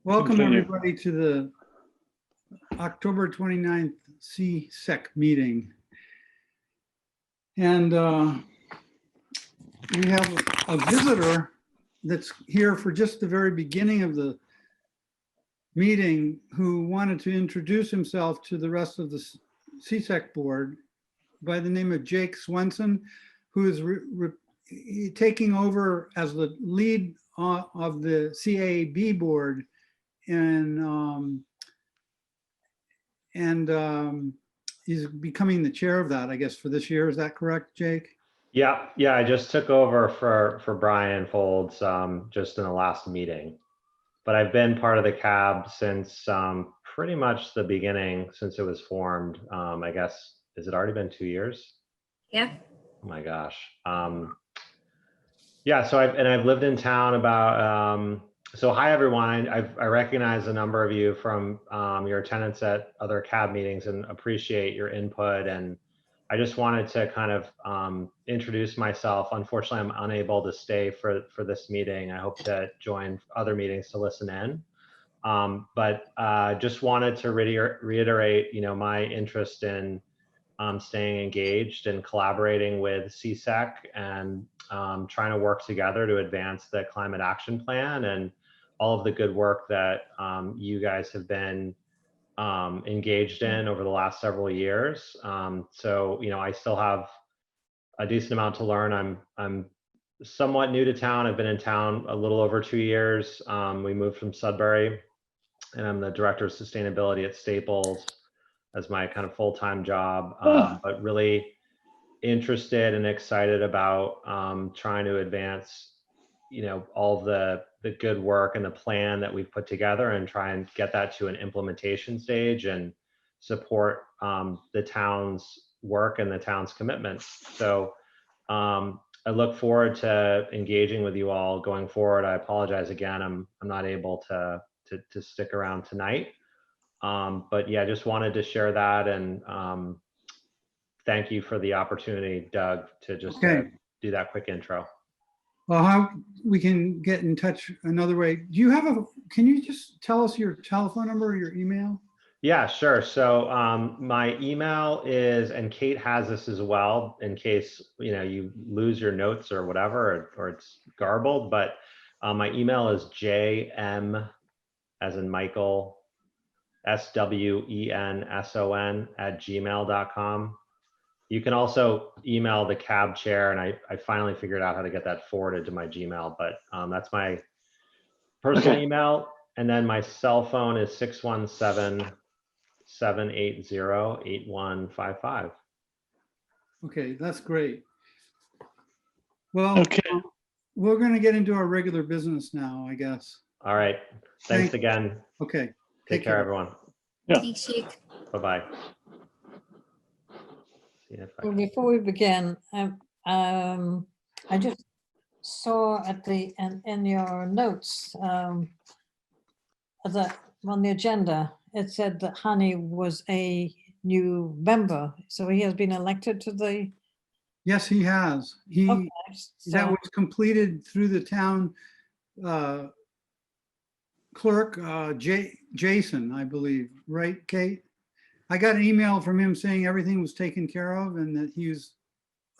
Welcome Continue. everybody to the October 29th CSEC meeting. And we have a visitor that's here for just the very beginning of the meeting who wanted to introduce himself to the rest of the CSEC board by the name of Jake Swenson, who is taking over as the lead of the CAB board, and he's becoming the chair of that, I guess, for this year. Is that correct, Jake? Yeah, I just took over for Brian Folds just in the last meeting, but I've been part of the CAB since pretty much the beginning, since it was formed. I guess, has it already been 2 years? Yeah. Oh my gosh. Yeah, so I've lived in town about, so hi everyone. I recognize a number of you from your attendance at other CAB meetings and appreciate your input. And I just wanted to kind of introduce myself. Unfortunately, I'm unable to stay for this meeting. I hope to join other meetings to listen in. But just wanted to reiterate, my interest in staying engaged and collaborating with CSEC and trying to work together to advance the climate action plan and all of the good work that you guys have been engaged in over the last several years. So, I still have a decent amount to learn. I'm somewhat new to town. I've been in town a little over 2 years. We moved from Sudbury, and I'm the director of sustainability at Staples as my kind of full-time job, but really interested and excited about trying to advance, all the good work and the plan that we've put together and try and get that to an implementation stage and support the town's work and the town's commitments. So I look forward to engaging with you all going forward. I apologize again, I'm not able to stick around tonight. But yeah, just wanted to share that, and thank you for the opportunity, Doug, to just do that quick intro. Well, how we can get in touch another way. Do you have can you just tell us your telephone number or your email? Yeah, sure. So my email is, and Kate has this as well, in case, you lose your notes or whatever, or it's garbled, but my email is jm, as in Michael, SWENSON@gmail.com. You can also email the CAB chair, and I finally figured out how to get that forwarded to my Gmail, but that's my personal email. And then my cell phone is 617-780-8155. Okay, that's great. Well, we're going to get into our regular business now, I guess. All right. Thanks again. Okay. Take care, everyone. Yeah. Thanks, Jake. Bye-bye. Well, before we begin, I just saw in your notes that on the agenda, it said that Hani was a new member. So he has been elected to the... Yes, he has. That was completed through the town clerk, Jason, I believe. Right, Kate? I got an email from him saying everything was taken care of and that he was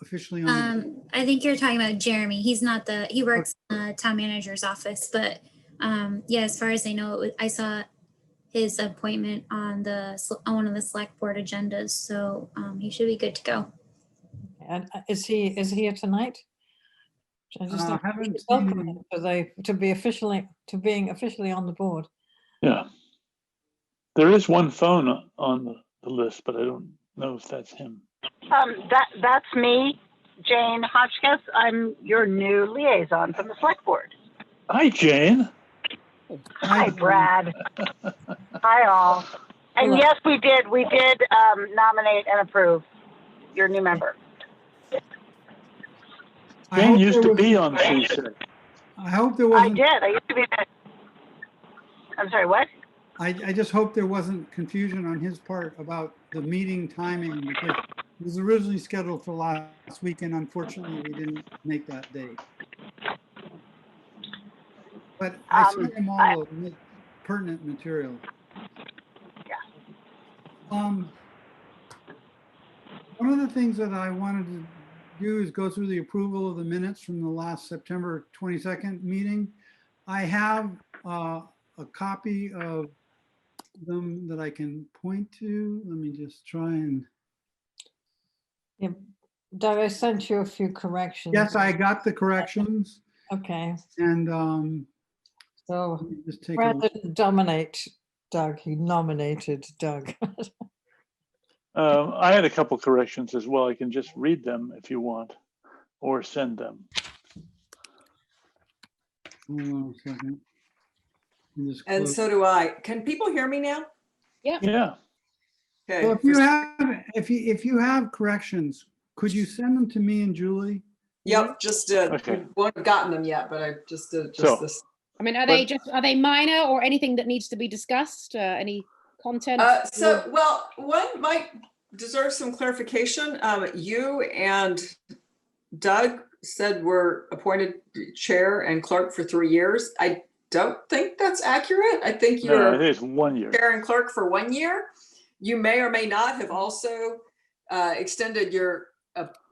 officially on. I think you're talking about Jeremy. He's not he works in the town manager's office, but yeah, as far as I know, I saw his appointment on one of the select board agendas, so he should be good to go. And is he here tonight? I just haven't welcome him to being officially on the board. Yeah. There is one phone on the list, but I don't know if that's him. That's me, Jane Hotchkiss. I'm your new liaison from the select board. Hi, Jane. Hi, Brad. Hi, all. And yes, we did nominate and approve your new member. Jane used to be on CSEC. I hope there wasn't. I did. I used to be. I'm sorry, what? I just hope there wasn't confusion on his part about the meeting timing, because it was originally scheduled for last week, and unfortunately we didn't make that date. But I see them all pertinent material. Yeah. One of the things that I wanted to do is go through the approval of the minutes from the last September 22nd meeting. I have a copy of them that I can point to. Let me just try and, Yeah, Doug, I sent you a few corrections. yes, I got the corrections Okay, and so let me just take a Brad look. didn't dominate Doug, he nominated Doug. I had a couple corrections as well. I can just read them if you want, or send them. Hold on a second. Let me just And close. so do I. Can people hear me now? Yeah, Okay. So if you have corrections, could you send them to me and Julie? Yep, just did. Okay. We won't have gotten them yet, but I just did So- this. I mean, are But- are they minor or anything that needs to be discussed? Any content? Well, one might deserve some clarification. You and Doug said were appointed chair and clerk for 3 years. I don't think that's accurate. I think no, I you're think it's 1 year. chair and clerk for 1 year. You may or may not have also extended your,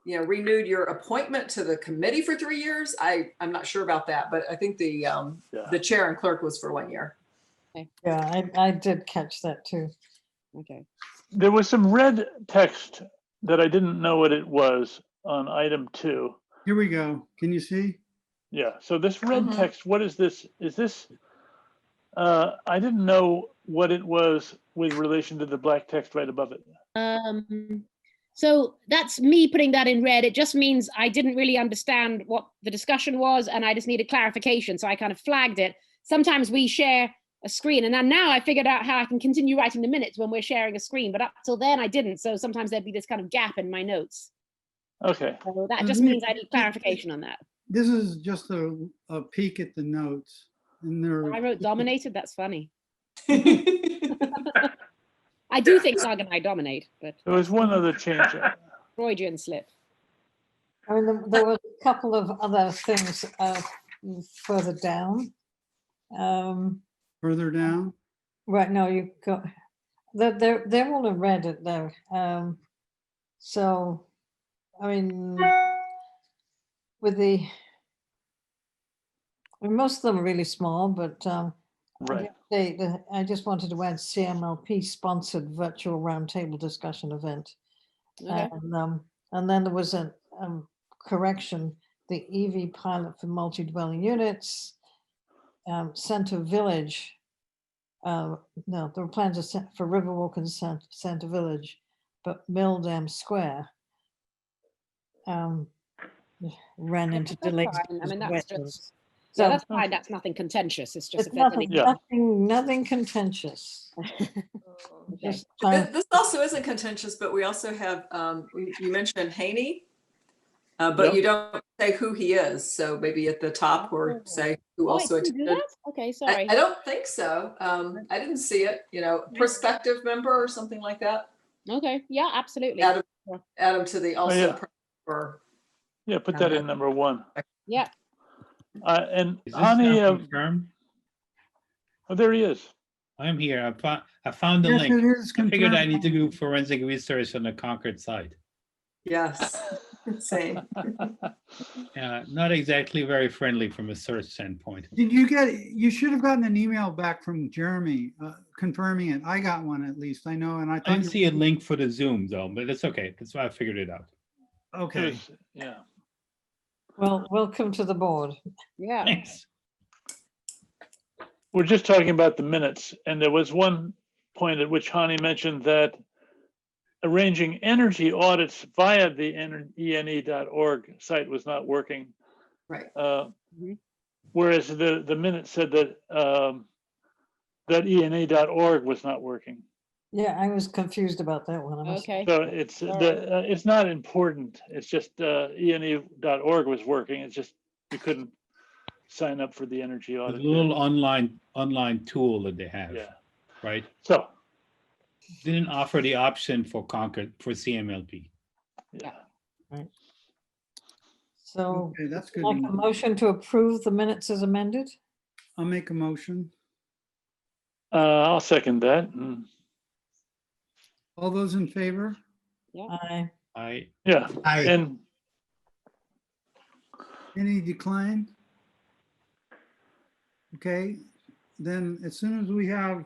renewed your appointment to the committee for 3 years. I'm not sure about that, but I think the Yeah. chair and clerk was for 1 year. Yeah, I did catch that too. Okay. There was some red text that I didn't know what it was on item 2. Here we go. Can you see? Yeah, so this red Mhm. text, what is this? Is this, I didn't know what it was with relation to the black text right above it. So that's me putting that in red. It just means I didn't really understand what the discussion was and I just needed clarification. So I kind of flagged it. Sometimes we share a screen and then now I figured out how I can continue writing the minutes when we're sharing a screen, but up till then I didn't. So sometimes there'd be this kind of gap in my notes. Okay, So that just means I need clarification on that. This is just a peek at the notes. And they're, I wrote dominated. That's funny. I do think Doug and I dominate, but there was one other change. Freudian slip. I mean, there were a couple of other things further down. further down. Right, no, you got, they're all in red it though. So, I mean, with most of them are really small, but Right, I just wanted to add CMLP sponsored virtual roundtable discussion event. Okay. And then there was a correction, the EV pilot for multi-dwelling units, Center Village. No, there were plans for Riverwalk and Center Village, but Mill Dam Square ran into That's delays. fine. I mean, because of that's wetlands. just, So yeah, that's fine. That's nothing contentious. It's just it's if there's any. nothing contentious. Just trying- This also isn't contentious, but we also have, you mentioned Haney, but Yep. you don't say who he is. So maybe at the top or say who Oh, I also can do attended. that? Okay, sorry. I don't think so. I didn't see it, prospective member or something like that. Okay, yeah, absolutely. Add him to the also. yeah. Or yeah, put that in number 1. Yeah, And Is this Hani, now confirmed? oh, there he is. I'm here. I found the Yes, link. it is I figured I need to confirmed. do forensic research on the Concord site. yes, same. Not exactly very friendly from a search standpoint. Did you should have gotten an email back from Jeremy confirming it. I got one at least, I know, and I I thought. didn't see a link for the Zoom though, but it's okay. That's why I figured it out. Okay, Yeah, Well, welcome to the board. yeah. Thanks. we're just talking about the minutes, and there was one point at which Hani mentioned that arranging energy audits via the ene.org site was not working. Right. Whereas the minute said that that ene.org was not working. Yeah, I was confused about that one. I must- Okay. So it's it's not important. It's just ene.org was working. It's just you couldn't sign up for the energy The audit. little online tool that they have, Yeah. right? So Didn't offer the option for Concord for CMLP. yeah. So, okay, that's good. like a motion to approve the minutes as amended? I'll make a motion. I'll second that. All those in favor? Aye. Yeah, Aye. and Any decline? Okay, then as soon as we have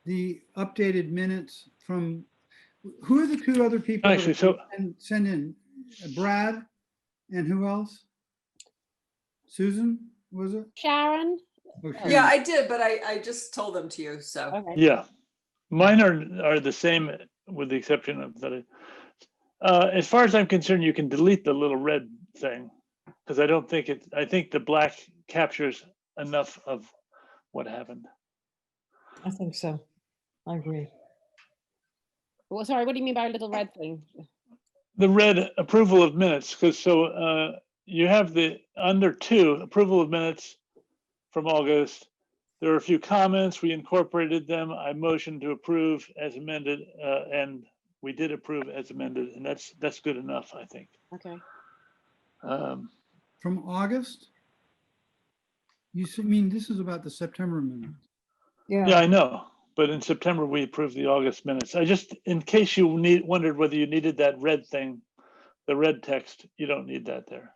the updated minutes from, who are the two other people? that Actually, are so- Send in, Brad, and who else? Susan, was it? Sharon? Oh, Yeah, Sharon. Yeah, I did, but I just told them to you, so. Okay. yeah, mine are the same with the exception of that. As far as I'm concerned, you can delete the little red thing because I don't think it. I think the black captures enough of what happened. I think so. I agree. Well, sorry, what do you mean by a little red thing? The red approval of minutes, because you have the under 2 approval of minutes from August. There were a few comments. We incorporated them. I motioned to approve as amended, and we did approve as amended, and that's good enough, I think. Okay. From August? Mean this is about the September minutes? Yeah, I know. But in September, we approved the August minutes. I just, in case you wondered whether you needed that red thing, the red text, you don't need that there.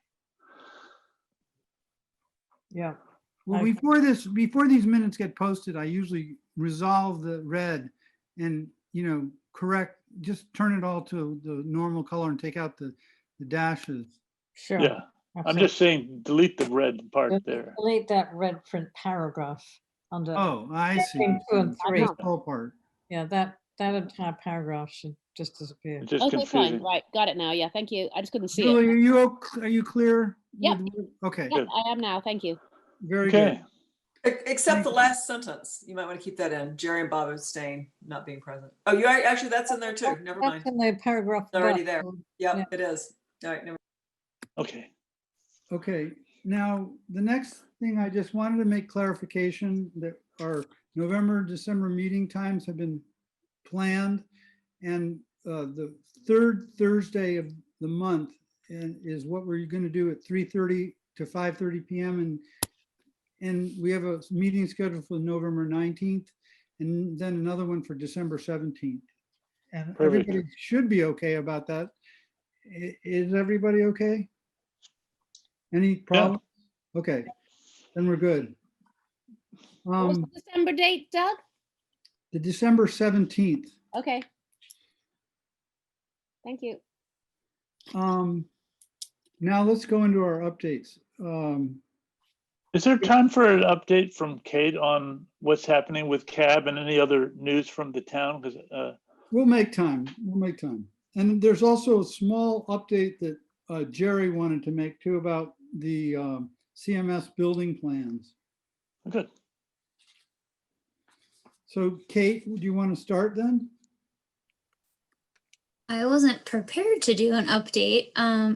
Yeah. Well, I- before these minutes get posted, I usually resolve the red and, correct, just turn it all to the normal color and take out the dashes. Sure. Yeah, I'm absolutely. just saying, delete the red part there. Delete that red print paragraph under Oh, I see. heading 2 and 3. This whole part. Yeah, that entire paragraph should just disappear. It's just Okay, confusing. fine. Right, got it now. Yeah, thank you. I just couldn't see Julie, it. are you clear? Yep. Okay, Yeah, I am now. Thank you. very good. Okay, Except Thank the you. last sentence. You might want to keep that in. Jerry and Bob abstain, not being present. Oh, actually, that's in there too. Never mind. That's in the paragraph. It's already above, there. so, Yep, Yeah. it is. All right, never. okay. Okay, now, the next thing I just wanted to make clarification that our November, December meeting times have been planned. And the third Thursday of the month is what we're going to do at 3:30 to 5:30 p.m. And we have a meeting scheduled for November 19th and then another one for December 17th. And Perfect. everybody should be okay about that. Is everybody okay? Any problem? Okay, then we're good. What was the December date, Doug? The December 17th. Okay. Thank you. Now let's go into our updates. Is there time for an update from Kate on what's happening with CAB and any other news from the town? Because We'll make time. We'll make time. And there's also a small update that Jerry wanted to make too about the CMS building plans. good. So Kate, do you want to start then? I wasn't prepared to do an update.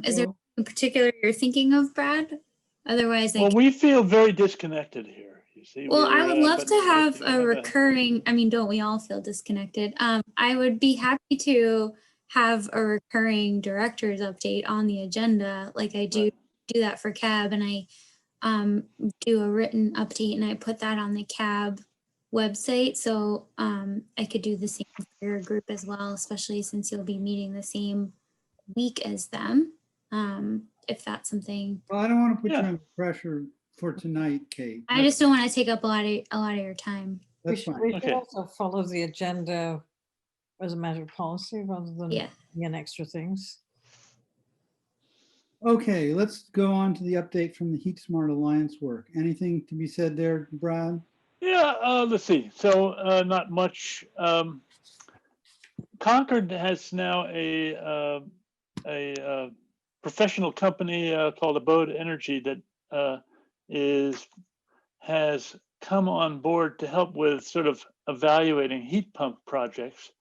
Is there Well, in particular you're thinking of, Brad? Otherwise, Well, we feel very disconnected here. You see. well, I would love but to have we a recurring, I mean, don't we all feel disconnected? I would be happy to have a recurring director's update on the agenda, like I do Right. do that for CAB, and I do a written update and I put that on the CAB website. So I could do the same for your group as well, especially since you'll be meeting the same week as them. If that's something, Well, I don't want to put you Yeah. under pressure for tonight, Kate. I just don't want to take up a lot of your time. We That's should, fine. we should Okay. also follow the agenda as a matter of policy rather than Yeah. in extra things. Okay, let's go on to the update from the Heat Smart Alliance work. Anything to be said there, Brad? Yeah, let's see. So not much. Concord has now a professional company called Abode Energy that has come on board to help with sort of evaluating heat pump projects.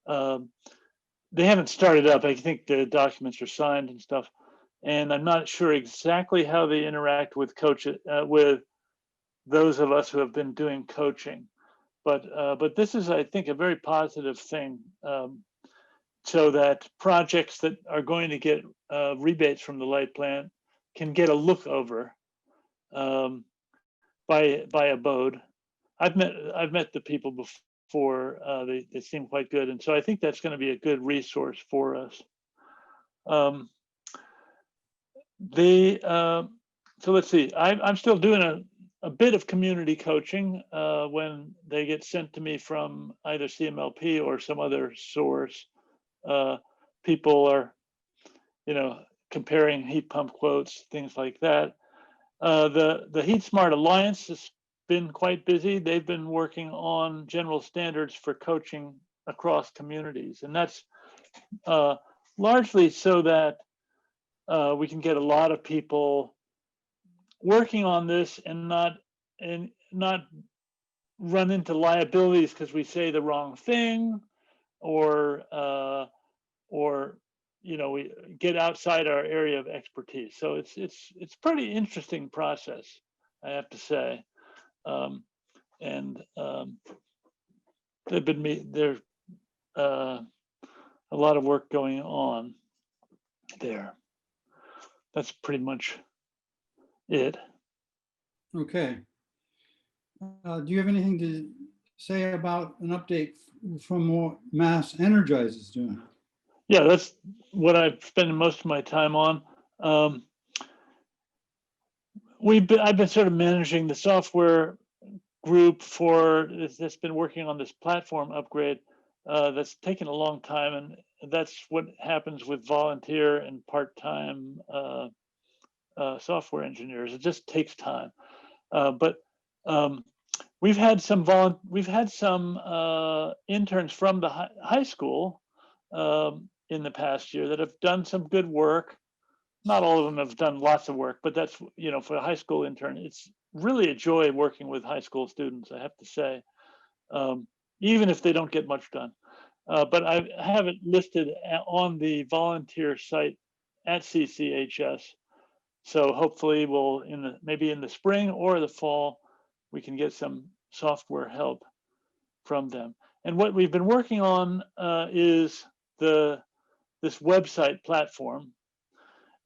They haven't started up. I think the documents are signed and stuff, and I'm not sure exactly how they interact with with those of us who have been doing coaching. But this is, I think, a very positive thing, so that projects that are going to get rebates from the light plant can get a look over by Abode. I've met the people before. They seem quite good, and so I think that's going to be a good resource for us. So let's see. I'm still doing a bit of community coaching when they get sent to me from either CMLP or some other source. People are, comparing heat pump quotes, things like that. The Heat Smart Alliance has been quite busy. They've been working on general standards for coaching across communities, and that's largely so that we can get a lot of people working on this and not run into liabilities because we say the wrong thing, or we get outside our area of expertise. So it's pretty interesting process, I have to say. There's a lot of work going on there. That's pretty much it. Okay. Do you have anything to say about an update from what Mass Energize is doing? Yeah, that's what I've spent most of my time on. I've been sort of managing the software group that's been working on this platform upgrade. That's taken a long time, and that's what happens with volunteer and part-time software engineers. It just takes time. But we've had some interns from the high school in the past year that have done some good work. Not all of them have done lots of work, but that's, for a high school intern, it's really a joy working with high school students, I have to say, even if they don't get much done. But I have it listed on the volunteer site at CCHS. So hopefully maybe in the spring or the fall, we can get some software help from them. And what we've been working on is this website platform,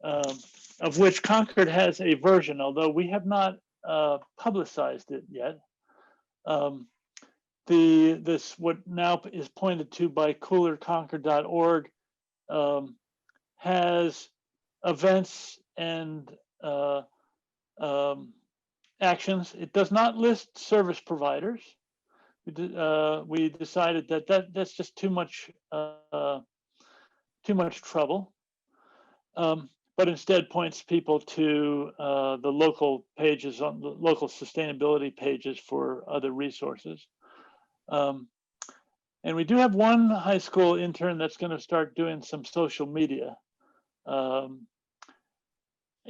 of which Concord has a version, although we have not publicized it yet. What now is pointed to by coolerconcord.org has events and actions. It does not list service providers. We decided that's just too much trouble. But instead points people to the local pages, on the local sustainability pages for other resources. And we do have one high school intern that's going to start doing some social media.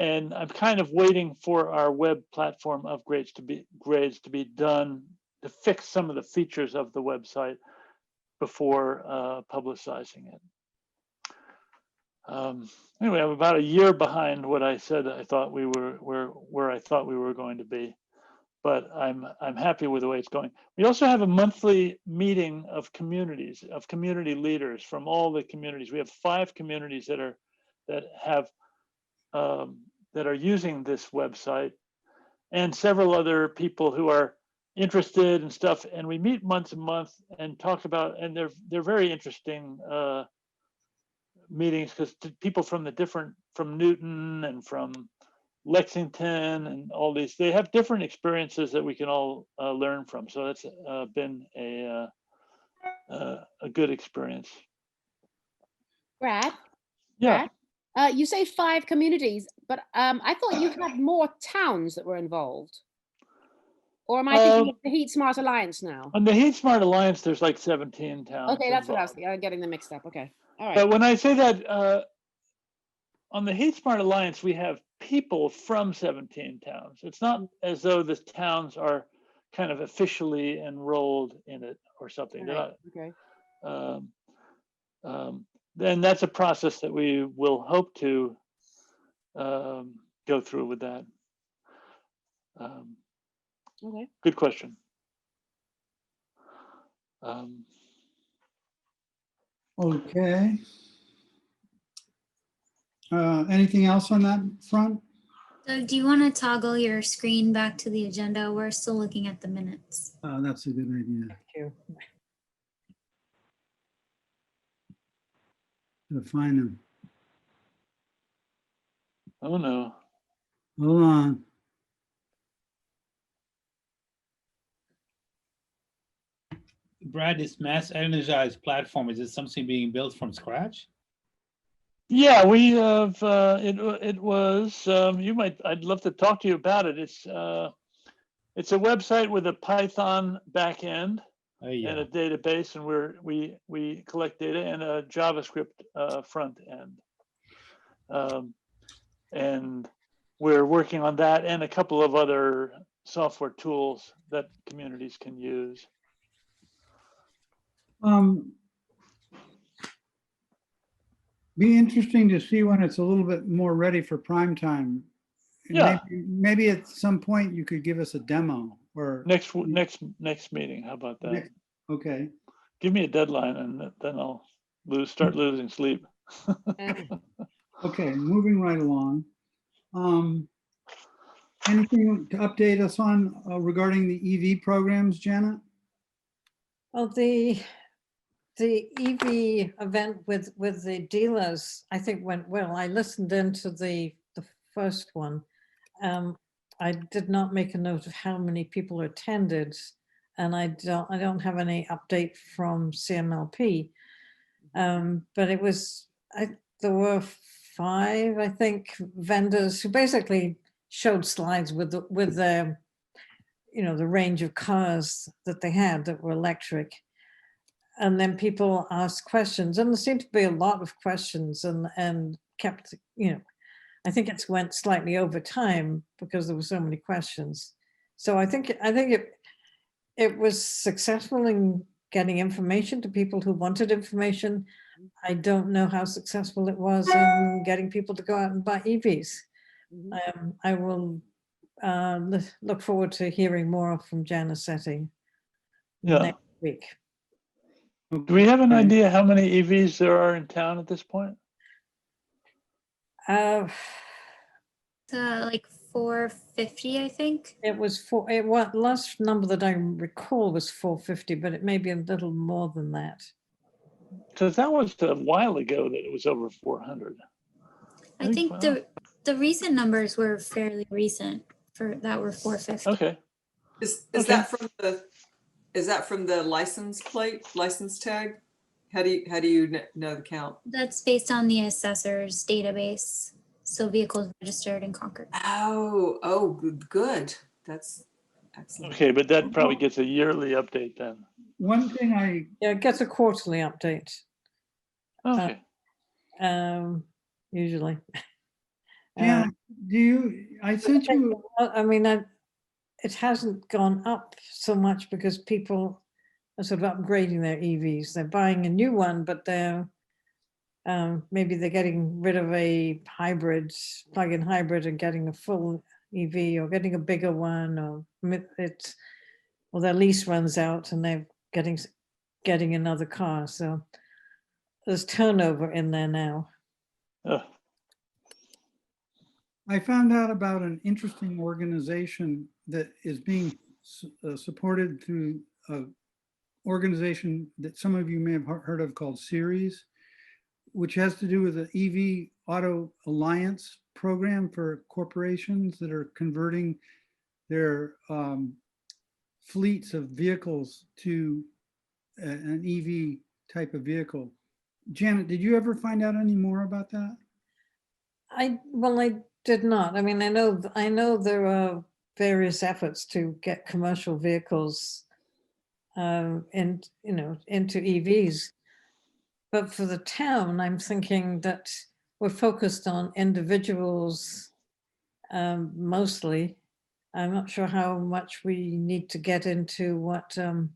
And I'm kind of waiting for our web platform upgrades to be done to fix some of the features of the website before publicizing it. Anyway, I'm about a year behind what I said I thought we were where I thought we were going to be, but I'm happy with the way it's going. We also have a monthly meeting of community leaders from all the communities. We have 5 communities that are using this website, and several other people who are interested in stuff. And we meet once a month and talk about, and they're very interesting meetings, because people from Newton and from Lexington and all these, they have different experiences that we can all learn from. So that's been a good experience. Brad? Yeah. Brad? You say 5 communities, but I thought you had more towns that were involved. Or am I thinking of the Heat Smart Alliance now? On the Heat Smart Alliance, there's like 17 towns. Okay, that's what I was thinking. I'm getting them mixed up. Okay. All right. But when I say that, on the Heat Smart Alliance, we have people from 17 towns. It's not as though the towns are kind of officially enrolled in it or something. Right. Okay. Then that's a process that we will hope to go through with that. Okay. Good question. Okay. Anything else on that front? Doug, do you want to toggle your screen back to the agenda? We're still looking at the minutes. That's a good idea. Thank you. To find them. Oh, no. Hold on. Brad, this mass energized platform, is it something being built from scratch? Yeah, we have, it was, I'd love to talk to you about it. It's a website with a Python backend Oh, yeah. and a database, and we collect data, and a JavaScript front end. And we're working on that and a couple of other software tools that communities can use. Be interesting to see when it's a little bit more ready for prime time. And Yeah. Maybe at some point you could give us a demo or. Next meeting, how about that? Okay. Give me a deadline and then I'll start losing sleep. Okay, moving right along. Anything to update us on regarding the EV programs, Janet? Well, the EV event with the dealers, I think went well. I listened into the first one. I did not make a note of how many people attended, and I don't have any update from CMLP. But it was, there were 5, I think, vendors who basically showed slides with their, you know, the range of cars that they had that were electric. And then people asked questions, and there seemed to be a lot of questions, and kept, you know, I think it's went slightly over time because there were so many questions. So I think it was successful in getting information to people who wanted information. I don't know how successful it was in getting people to go out and buy EVs. I will look forward to hearing more from Janicetti next week. Do we have an idea how many EVs there are in town at this point? Like 450, I think. It was last number that I recall was 450, but it may be a little more than that. Because that was a while ago that it was over 400. I think the recent numbers were fairly recent that were 450. Okay. Is Okay. that from the license tag? How do you know the count? That's based on the assessor's database. So vehicles registered in Concord. Oh, good. That's excellent. Okay, but that probably gets a yearly update then. One thing Yeah, it gets a quarterly update. Okay. Usually. Janet, I sent you. I mean, it hasn't gone up so much because people are sort of upgrading their EVs. They're buying a new one, but they're maybe they're getting rid of a hybrid, plug-in hybrid, and getting a full EV, or getting a bigger one, or their lease runs out and they're getting another car. So there's turnover in there now. I found out about an interesting organization that is being supported through an organization that some of you may have heard of called Series, which has to do with the EV Auto Alliance program for corporations that are converting their fleets of vehicles to an EV type of vehicle. Janet, did you ever find out any more about that? I did not. I mean, I know there are various efforts to get commercial vehicles into EVs. But for the town, I'm thinking that we're focused on individuals mostly. I'm not sure how much we need to get into what the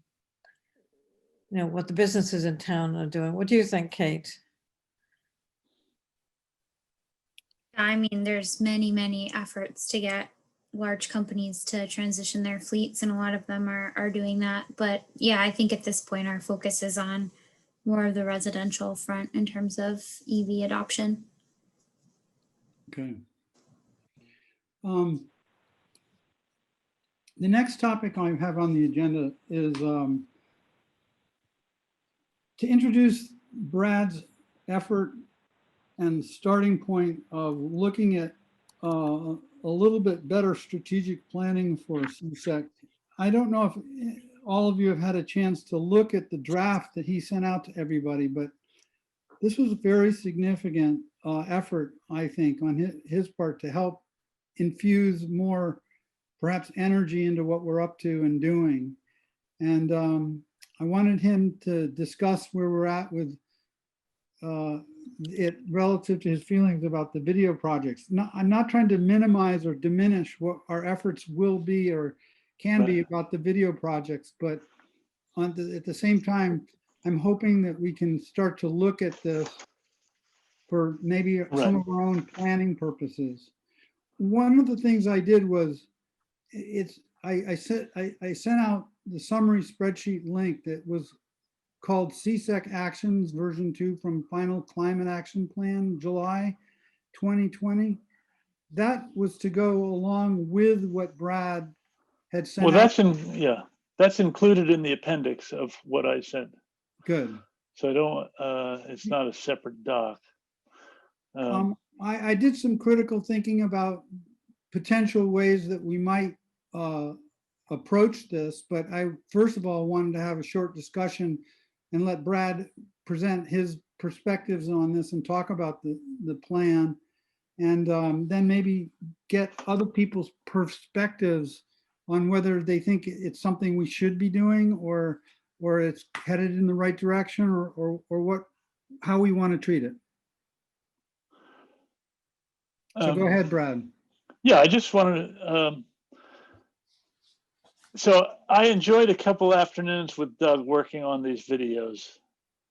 businesses in town are doing. What do you think, Kate? I mean, there's many efforts to get large companies to transition their fleets, and a lot of them are doing that. But yeah, I think at this point, our focus is on more of the residential front in terms of EV adoption. Okay. The next topic I have on the agenda is to introduce Brad's effort and starting point of looking at a little bit better strategic planning for CSEC. I don't know if all of you have had a chance to look at the draft that he sent out to everybody, but this was a very significant effort, I think, on his part to help infuse more perhaps energy into what we're up to and doing. And I wanted him to discuss where we're at with it relative to his feelings about the video projects. I'm not trying to minimize or diminish what our efforts will be or can be about the video projects, but at the same time, I'm hoping that we can start to look at this for maybe some of our own planning purposes. One of the things I did was I sent out the summary spreadsheet link that was called CSEC Actions version 2 from Final Climate Action Plan, July 2020. That was to go along with what Brad had sent Well, out. that's included in the appendix of what I sent. Good. So I don't, it's not a separate doc. I did some critical thinking about potential ways that we might approach this, but I first of all wanted to have a short discussion and let Brad present his perspectives on this and talk about the plan, and then maybe get other people's perspectives on whether they think it's something we should be doing or it's headed in the right direction or how we want to treat it. So go ahead, Brad. Yeah, I just wanted to, so I enjoyed a couple afternoons with Doug working on these videos,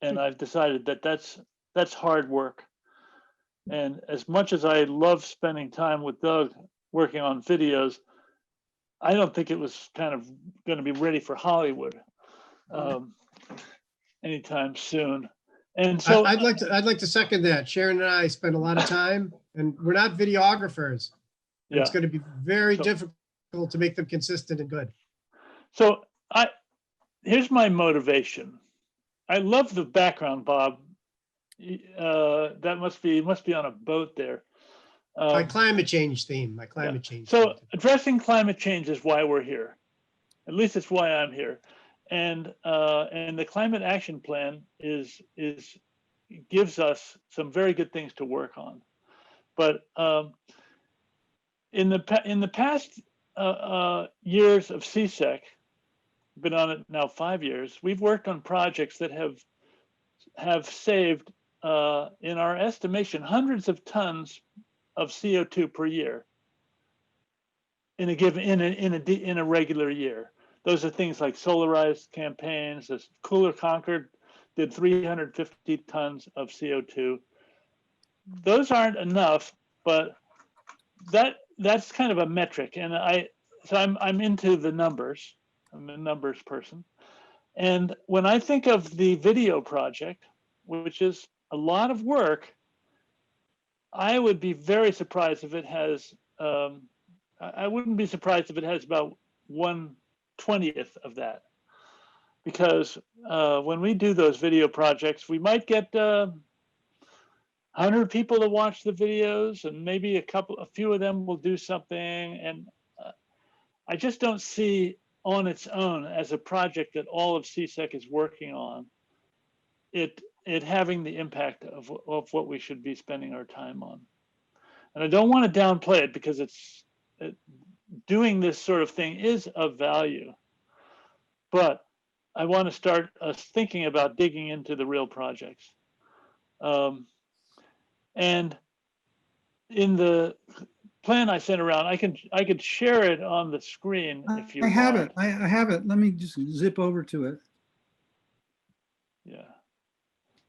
and I've decided that that's hard work. And as much as I love spending time with Doug working on videos, I don't think it was kind of going to be ready for Hollywood anytime soon. And so I'd like to second that. Sharon and I spend a lot of time, and we're not videographers. Yeah. It's going to be very difficult to make them consistent and good. So here's my motivation. I love the background, Bob. That must be on a boat there. My climate change theme. My climate change. So addressing climate change is why we're here. At least it's why I'm here. And the climate action plan gives us some very good things to work on. But in the past years of CSEC, been on it now 5 years, we've worked on projects that have saved, in our estimation, hundreds of tons of CO2 per year in a regular year. Those are things like solarized campaigns. This Cooler Concord did 350 tons of CO2. Those aren't enough, but that's kind of a metric. And I'm into the numbers. I'm a numbers person. And when I think of the video project, which is a lot of work, I would be very surprised if it has, I wouldn't be surprised if it has about 1/20th of that. Because when we do those video projects, we might get 100 people to watch the videos, and maybe a few of them will do something. And I just don't see on its own as a project that all of CSEC is working on, it having the impact of what we should be spending our time on. And I don't want to downplay it, because doing this sort of thing is of value. But I want to start us thinking about digging into the real projects. And in the plan I sent around, I could share it on the screen if you want. I have it. Let me just zip over to it. Yeah.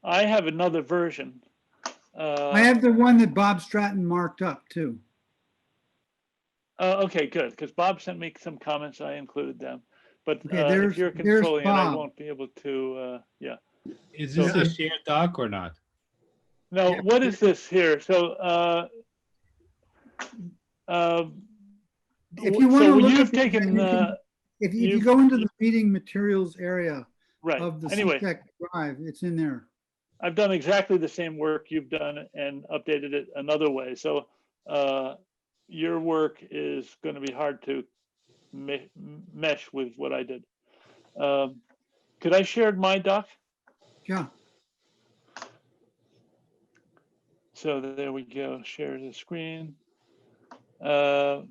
I have another version. I have the one that Bob Stratton marked up too. Okay, good, because Bob sent me some comments. I included them. But Okay, if you're controlling it, I Bob. won't be able to, yeah. Is this a shared doc or not? No, Yeah. what is this here? So If you want to So look you've at the- taken, you can- if you you've- go into the meeting materials area right, of the anyway, CTEC drive, it's in there. I've done exactly the same work you've done and updated it another way. So your work is going to be hard to mesh with what I did. Could I share my doc? Yeah. So there we go, share the screen. I'm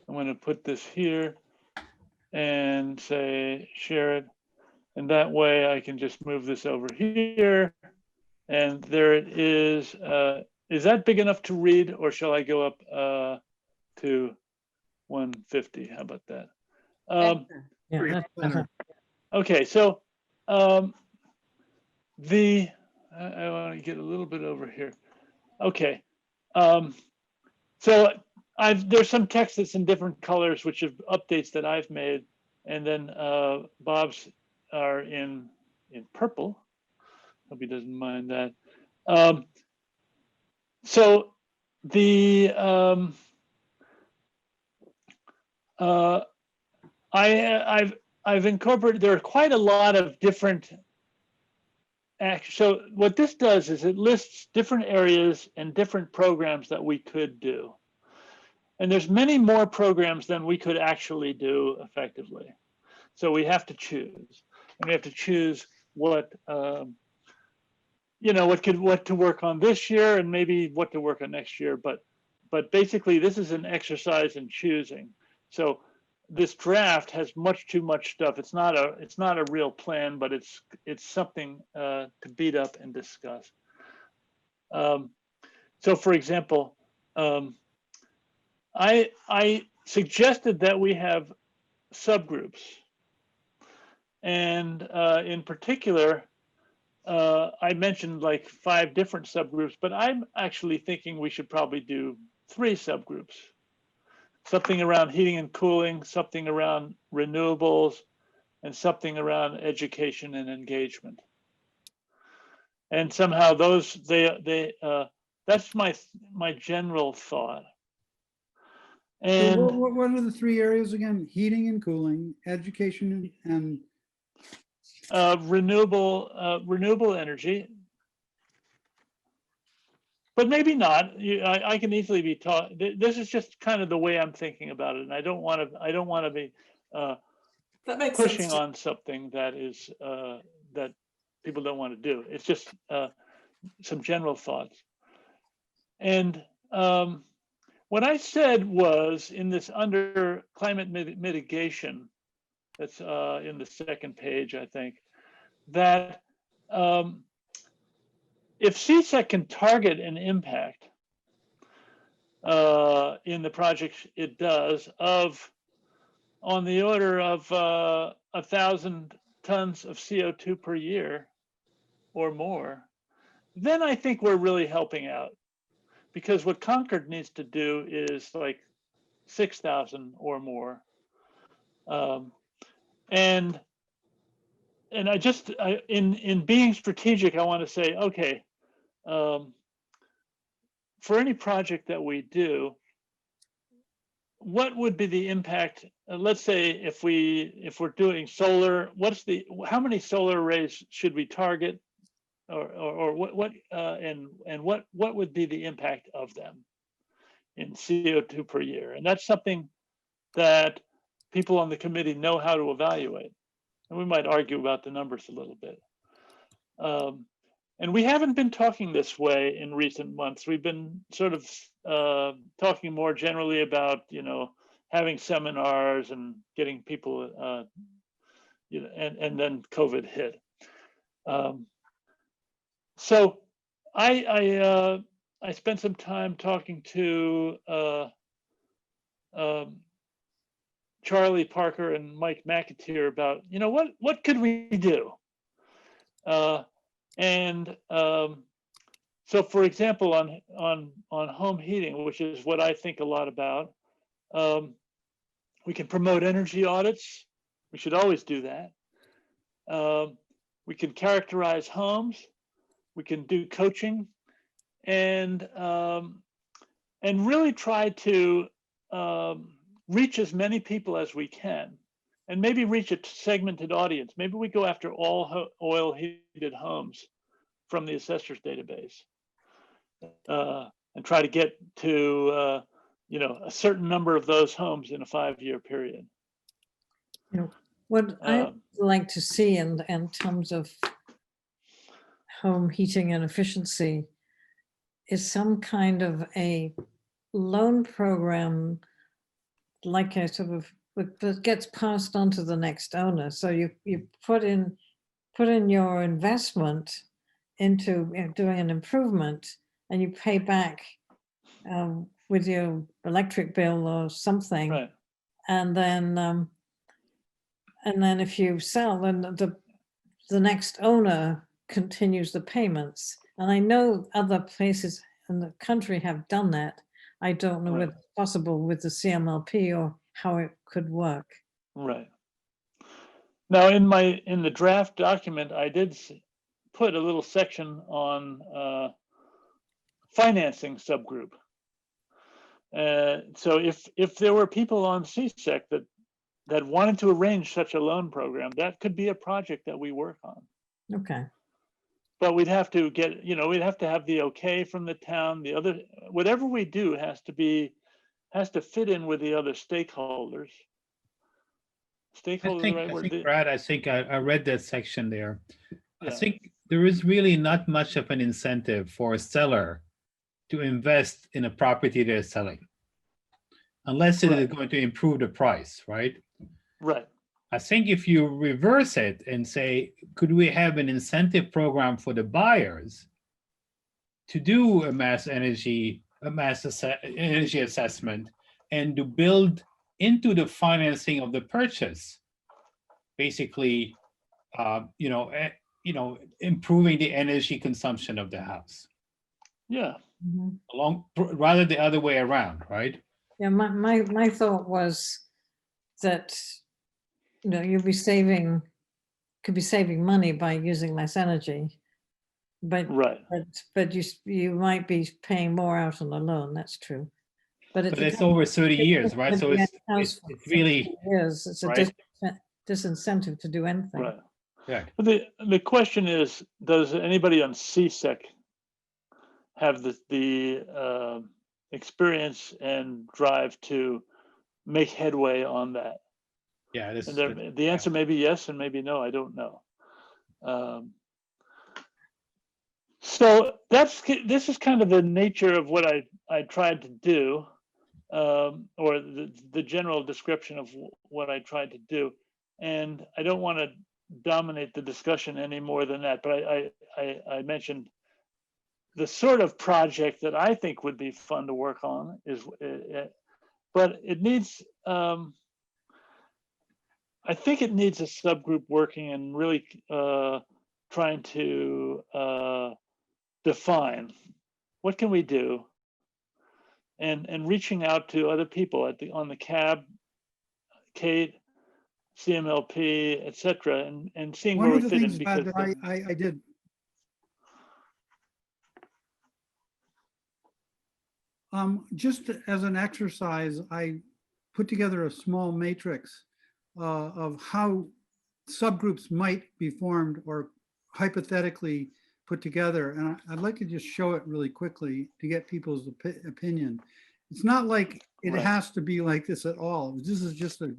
going to put this here and say share it. And that way I can just move this over here. And there it is. Is that big enough to read, or shall I go up to 150? How about that? Yeah, that's better. Okay, so I want to get a little bit over here. Okay, so there's some text that's in different colors, which are updates that I've made, and then Bob's are in purple. Hope he doesn't mind that. So the I've incorporated, there are quite a lot of different actions. So what this does is it lists different areas and different programs that we could do. And there's many more programs than we could actually do effectively. So we have to choose, and we have to choose what you know, what to work on this year and maybe what to work on next year. But basically this is an exercise in choosing. So this draft has much too much stuff. It's not a real plan, but it's something to beat up and discuss. So for example, I suggested that we have subgroups, and in particular, I mentioned like 5 different subgroups, but I'm actually thinking we should probably do 3 subgroups. Something around heating and cooling, something around renewables, and something around education and engagement. And somehow those, that's my general thought. And So what are the 3 areas again? Heating and cooling, education, and renewable energy, but maybe not. I can easily be taught. This is just kind of the way I'm thinking about it, and I don't want to be That makes pushing sense. on something that is that people don't want to do. It's just some general thoughts. And what I said was, in this under climate mitigation, that's in the second page, I think, that if CSEC can target an impact in the project it does of on the order of 1,000 tons of CO2 per year or more, then I think we're really helping out. Because what Concord needs to do is like 6,000 or more. And I just, in being strategic, I want to say, okay, for any project that we do, what would be the impact? Let's say if we're doing solar, how many solar arrays should we target, or what would be the impact of them in CO2 per year? And that's something that people on the committee know how to evaluate. And we might argue about the numbers a little bit. And we haven't been talking this way in recent months. We've been sort of talking more generally about, having seminars and getting people, and then COVID hit. So I spent some time talking to Charlie Parker and Mike McAteer about, what could we do? So for example, on home heating, which is what I think a lot about, we can promote energy audits. We should always do that. We can characterize homes. We can do coaching, and really try to reach as many people as we can, and maybe reach a segmented audience. Maybe we go after all oil heated homes from the assessor's database, and try to get to a certain number of those homes in a 5-year period. You know, what I like to see in terms of home heating and efficiency is some kind of a loan program, like a sort of that gets passed on to the next owner. So you put in your investment into doing an improvement, and you pay back with your electric bill or something. Right. And then if you sell, then the next owner continues the payments. And I know other places in the country have done that. I don't know whether it's possible with the CMLP or how it could work. Right. Now, in the draft document, I did put a little section on financing subgroup. So if there were people on CSEC that wanted to arrange such a loan program, that could be a project that we work on. Okay. But we'd have to get, we'd have to have the okay from the town. Whatever we do has to fit in with the other stakeholders. Stakeholders, the right word? Brad, I think I read that section there. Yeah. I think there is really not much of an incentive for a seller to invest in a property they're selling, unless it is going to improve the price, right? Right. I think if you reverse it and say, could we have an incentive program for the buyers to do a mass energy assessment and to build into the financing of the purchase, basically, improving the energy consumption of the house. Yeah. Mm-hmm. Rather the other way around, right? Yeah, my thought was that could be saving money by using less energy, but you might be paying more out on the loan. That's true, but it's over 30 years, right? So it's really years. It's a disincentive to do anything. Right. Yeah. But the question is, does anybody on CSEC have the experience and drive to make headway on that? Yeah, and the answer may be yes and maybe no. I don't know. So this is kind of the nature of what I tried to do, or the general description of what I tried to do. And I don't want to dominate the discussion any more than that. But I mentioned the sort of project that I think would be fun to work on but it needs. I think it needs a subgroup working and really trying to define what can we do, and reaching out to other people on the CAB, Kate, CMLP, etc., and seeing One where of we the fit in. things, Because Brad, that I did. Just as an exercise, I put together a small matrix of how subgroups might be formed or hypothetically put together. And I'd like to just show it really quickly to get people's opinion. It's not like it has to be like this at all. This is just a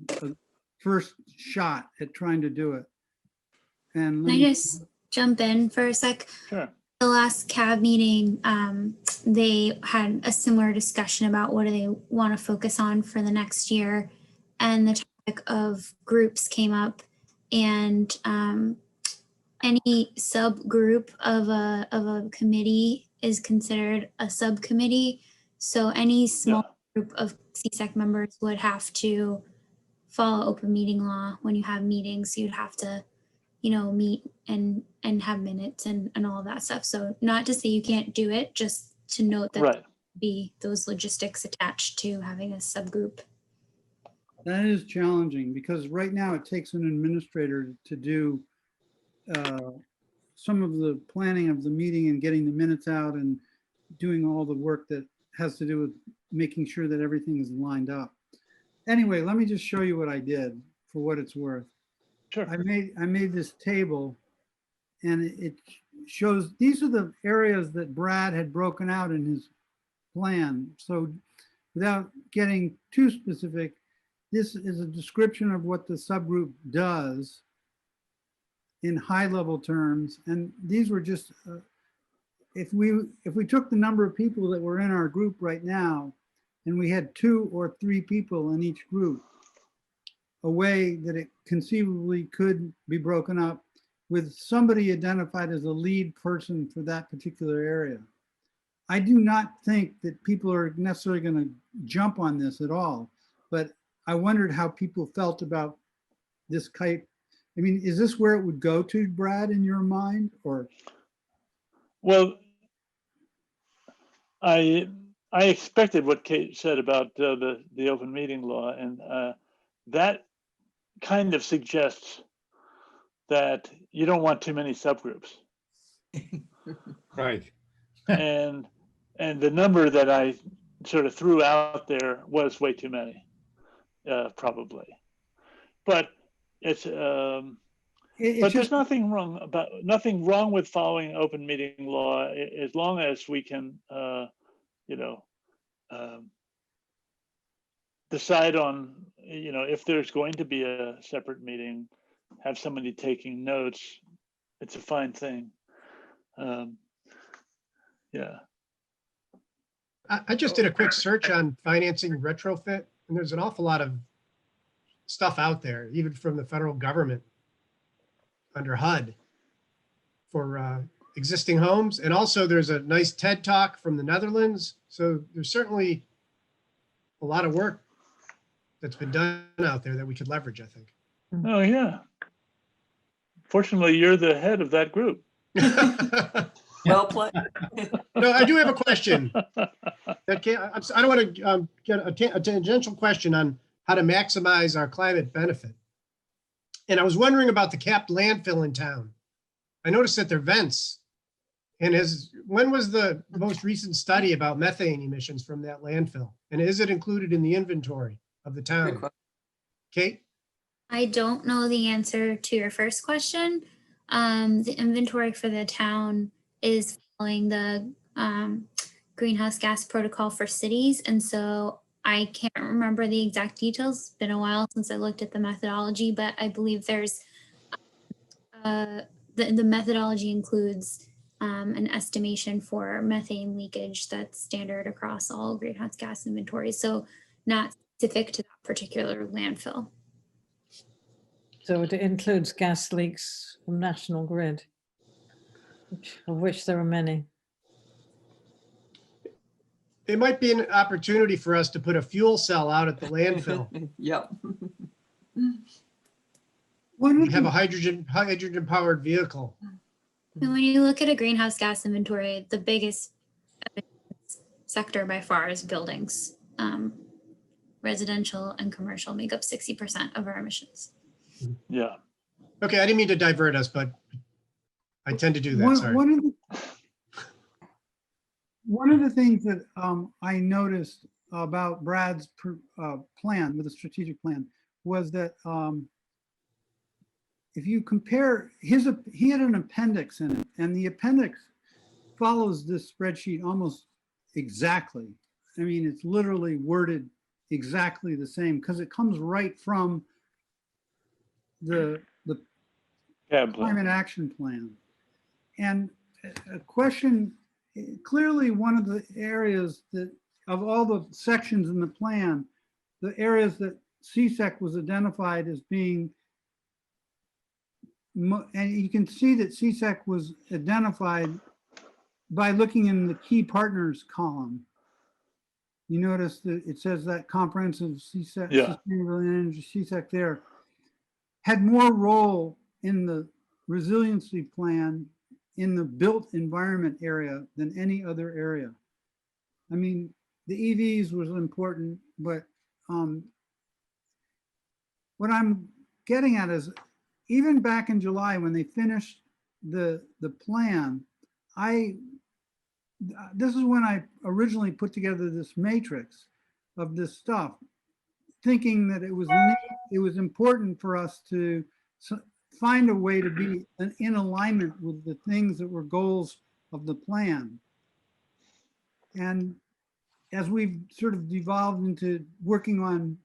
first shot at trying to do it. And Can I just jump in for a sec? Sure. The last CAB meeting, they had a similar discussion about what do they want to focus on for the next year. And the topic of groups came up, and any subgroup of a committee is considered a subcommittee. So any small group of CSEC members would have to follow open meeting law. When you have meetings, you'd have to, meet and have minutes and all of that stuff. So not to say you can't do it, just to note that there be those logistics attached to having a subgroup. that is challenging because right now it takes an administrator to do some of the planning of the meeting and getting the minutes out and doing all the work that has to do with making sure that everything is lined up. Anyway, let me just show you what I did for what it's worth. Sure. I made this table, and it shows, these are the areas that Brad had broken out in his plan. So without getting too specific, this is a description of what the subgroup does in high level terms. And these were just, if we took the number of people that were in our group right now, and we had 2 or 3 people in each group, a way that it conceivably could be broken up with somebody identified as a lead person for that particular area. I do not think that people are necessarily going to jump on this at all, but I wondered how people felt about this type. I mean, is this where it would go to, Brad, in your mind, or? Well, I expected what Kate said about the open meeting law, and that kind of suggests that you don't want too many subgroups. Right. and the number that I sort of threw out there was way too many, probably. But it's but there's nothing wrong with following open meeting law as long as we can, decide on, if there's going to be a separate meeting, have somebody taking notes. It's a fine thing. Yeah. I just did a quick search on financing retrofit, and there's an awful lot of stuff out there, even from the federal government under HUD for existing homes. And also there's a nice TED Talk from the Netherlands. So there's certainly a lot of work that's been done out there that we could leverage, I think. Oh, yeah. Fortunately, you're the head of that group. Well played. No, I do have a question. I don't want to get a tangential question on how to maximize our climate benefit. And I was wondering about the capped landfill in town. I noticed that there are vents. And when was the most recent study about methane emissions from that landfill? And is it included in the inventory of the town? Kate? I don't know the answer to your first question. The inventory for the town is following the greenhouse gas protocol for cities. And so I can't remember the exact details. It's been a while since I looked at the methodology, but I believe there's the methodology includes an estimation for methane leakage that's standard across all greenhouse gas inventories. So not specific to that particular landfill. So it includes gas leaks from National Grid, of which there are many. It might be an opportunity for us to put a fuel cell out at the landfill. Yep. We have a hydrogen powered vehicle. And when you look at a greenhouse gas inventory, the biggest sector by far is buildings. Residential and commercial make up 60% of our emissions. Yeah. Okay, I didn't mean to divert us, but I tend to do that, sorry. One of the things that I noticed about Brad's plan with the strategic plan was that if you compare he had an appendix in it, and the appendix follows this spreadsheet almost exactly. I mean, it's literally worded exactly the same because it comes right from the climate action plan. And a question, clearly one of the areas that of all the sections in the plan, the areas that CSEC was identified as being, and you can see that CSEC was identified by looking in the key partners column. You notice that it says that comprehensive CSEC, sustainable energy CSEC there, had more role in the resiliency plan in the built environment area than any other area. I mean, the EVs was important, but what I'm getting at is even back in July when they finished the plan, this is when I originally put together this matrix of this stuff. thinking that it was important for us to find a way to be in alignment with the things that were goals of the plan. And as we've sort of devolved into working on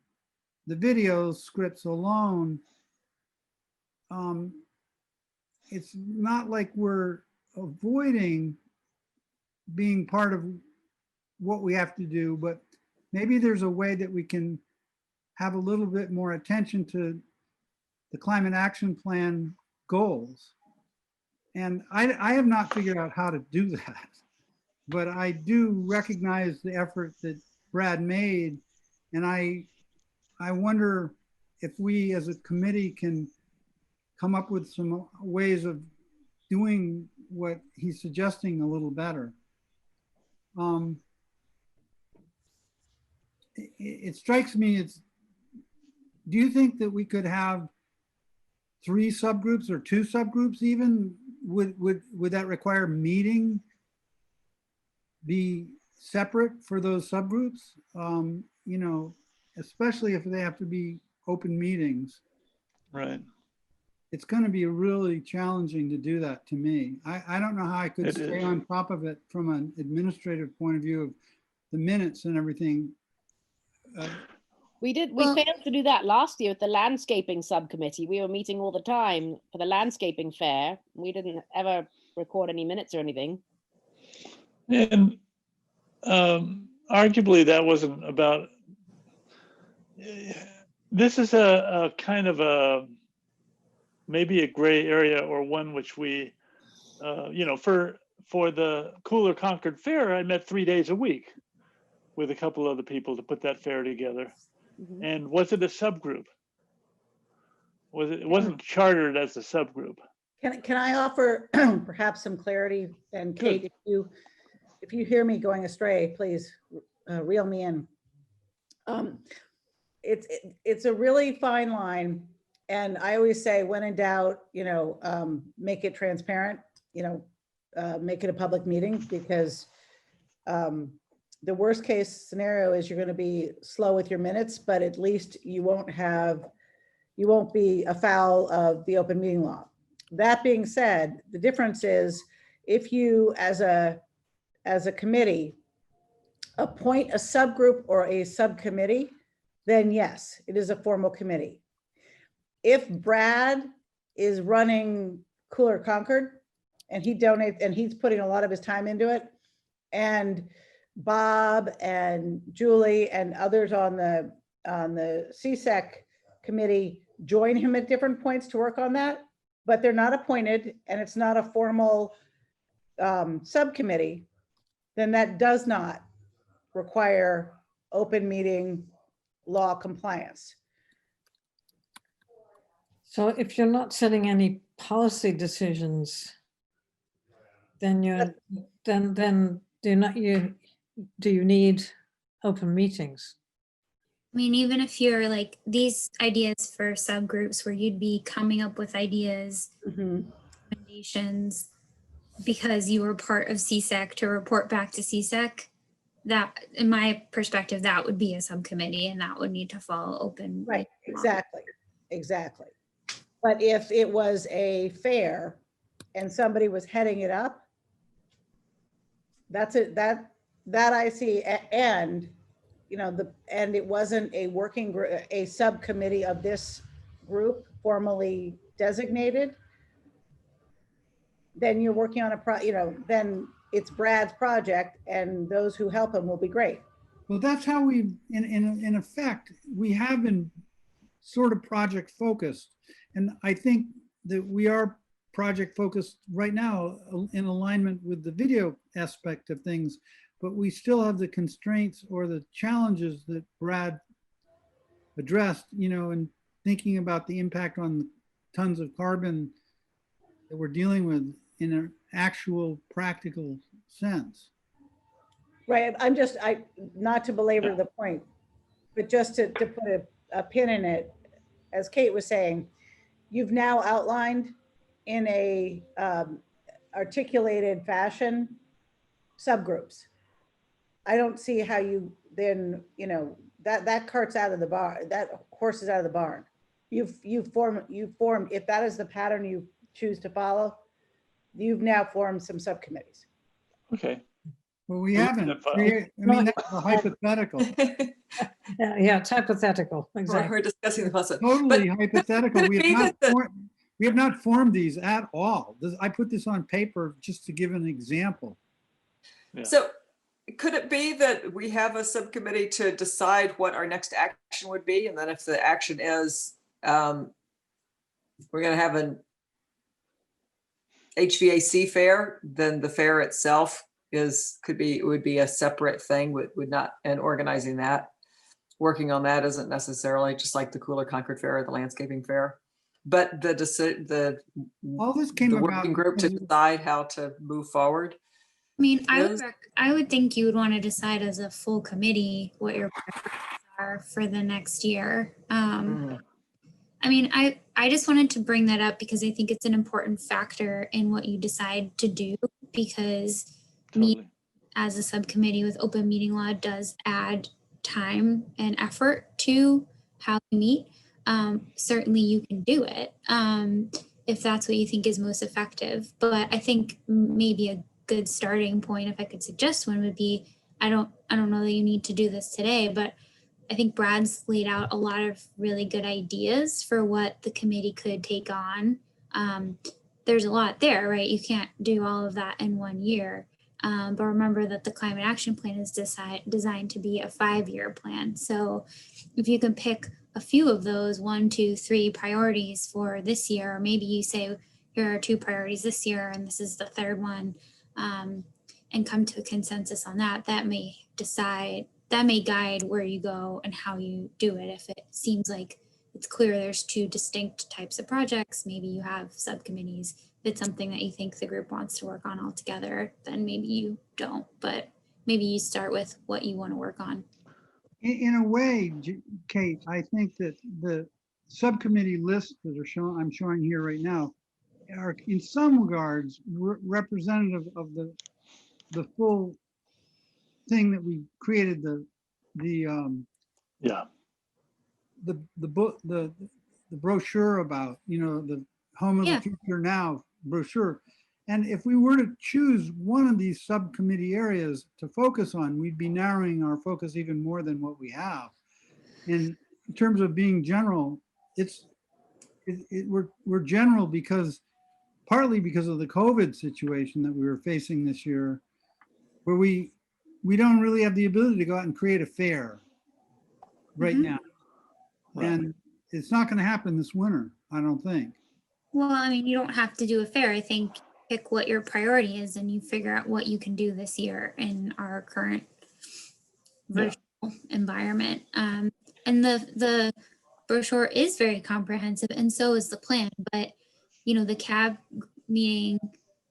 the video scripts alone, it's not like we're avoiding being part of what we have to do, but maybe there's a way that we can have a little bit more attention to the climate action plan goals. And I have not figured out how to do that, but I do recognize the effort that Brad made. And I wonder if we as a committee can come up with some ways of doing what he's suggesting a little better. It strikes me, do you think that we could have 3 subgroups or 2 subgroups even? Would that require meeting be separate for those subgroups? You know, especially if they have to be open meetings. Right. It's going to be really challenging to do that to me. I don't know how I could stay on top of it from an administrative point of view of the minutes and everything. We failed to do that last year with the landscaping subcommittee. We were meeting all the time for the landscaping fair. We didn't ever record any minutes or anything. And arguably that wasn't about, this is a kind of a, maybe a gray area, or one which we, you know, for the Cooler Concord Fair, I met 3 days a week with a couple other people to put that fair together. Mhm. And was it a subgroup? It wasn't chartered as a subgroup. Can I offer perhaps some clarity? And Kate, if you hear me going astray, please reel me in. It's a really fine line. And I always say, when in doubt, you know, make it transparent, you know, make it a public meeting, because the worst case scenario is you're going to be slow with your minutes, but at least you won't be afoul of the open meeting law. That being said, the difference is if you as a committee appoint a subgroup or a subcommittee, then yes, it is a formal committee. If Brad is running Cooler Concord and he donates and he's putting a lot of his time into it, and Bob and Julie and others on the CSEC committee join him at different points to work on that, but they're not appointed and it's not a formal subcommittee, then that does not require open meeting law compliance. So if you're not setting any policy decisions, then do you need open meetings? I mean, even if you're like these ideas for subgroups where you'd be coming up with ideas, recommendations, because you were part of CSEC to report back to CSEC, that in my perspective, that would be a subcommittee and that would need to follow open. Right, exactly. But if it was a fair and somebody was heading it up, that's it, that I see. And, you know, and it wasn't a working group, a subcommittee of this group formally designated, then you're working on then it's Brad's project and those who help him will be great. Well, that's how we, in effect, we have been sort of project focused. And I think that we are project focused right now in alignment with the video aspect of things, but we still have the constraints or the challenges that Brad addressed, you know, in thinking about the impact on tons of carbon that we're dealing with in an actual practical sense. Right, not to belabor the point, but just to put a pin in it, as Kate was saying, you've now outlined in a articulated fashion subgroups. I don't see how you then, you know, that cart's out of the barn, that horse is out of the barn. You've formed, if that is the pattern you choose to follow, you've now formed some subcommittees. Okay. Well, we Look haven't. at that file. I mean, that's a hypothetical, Yeah, it's hypothetical, exactly. We're discussing the possibility. totally hypothetical. could it We have be not that the- formed, we have not formed these at all. I put this on paper just to give an example. Yeah. So could it be that we have a subcommittee to decide what our next action would be? And then if the action is, we're going to have an HVAC fair, then the fair itself would be a separate thing, would not, and organizing that, working on that isn't necessarily just like the Cooler Concord Fair or the landscaping fair. But All this came the about working group to because- decide how to move forward. I mean, Yes. I would think you would want to decide as a full committee what your priorities are for the next year. I mean, I just wanted to bring that up because I think it's an important factor in what you decide to do, because Totally. as a subcommittee with open meeting law does add time and effort to how we meet. Certainly you can do it if that's what you think is most effective. But I think maybe a good starting point, if I could suggest one, would be, I don't know that you need to do this today, but I think Brad's laid out a lot of really good ideas for what the committee could take on. There's a lot there, right? You can't do all of that in 1 year. But remember that the climate action plan is designed to be a 5-year plan. So if you can pick a few of those 1, 2, 3 priorities for this year, or maybe you say, here are 2 priorities this year, and this is the 3rd one, and come to a consensus on that, that may guide where you go and how you do it. If it seems like it's clear there's 2 distinct types of projects, maybe you have subcommittees. If it's something that you think the group wants to work on all together, then maybe you don't, but maybe you start with what you want to work on. In a way, Kate, I think that the subcommittee lists that I'm showing here right now are in some regards representative of the full thing that we created, Yeah. the book, the brochure about, the Home of Yeah. the Future Now brochure. And if we were to choose one of these subcommittee areas to focus on, we'd be narrowing our focus even more than what we have. And in terms of being general, we're general partly because of the COVID situation that we were facing this year, where we don't really have the ability to go out and create a fair right now. Right. And it's not going to happen this winter, I don't think. Well, I mean, you don't have to do a fair. I think pick what your priority is and you figure out what you can do this year in our current virtual environment. And the brochure is very comprehensive, and so is the plan. But the CAB meeting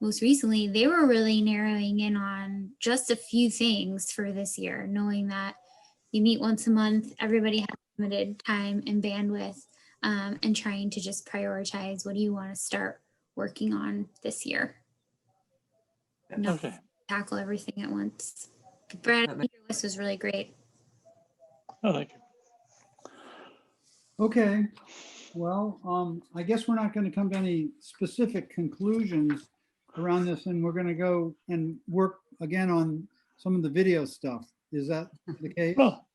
most recently, they were really narrowing in on just a few things for this year, knowing that you meet once a month, everybody has limited time and bandwidth, and trying to just prioritize what do you want to start working on this year. Not Okay. tackle everything at once. Brad, That I think your list was really great. Oh, thank you. Okay, well, I guess we're not going to come to any specific conclusions around this, and we're going to go and work again on some of the video stuff. Is that the case? Well,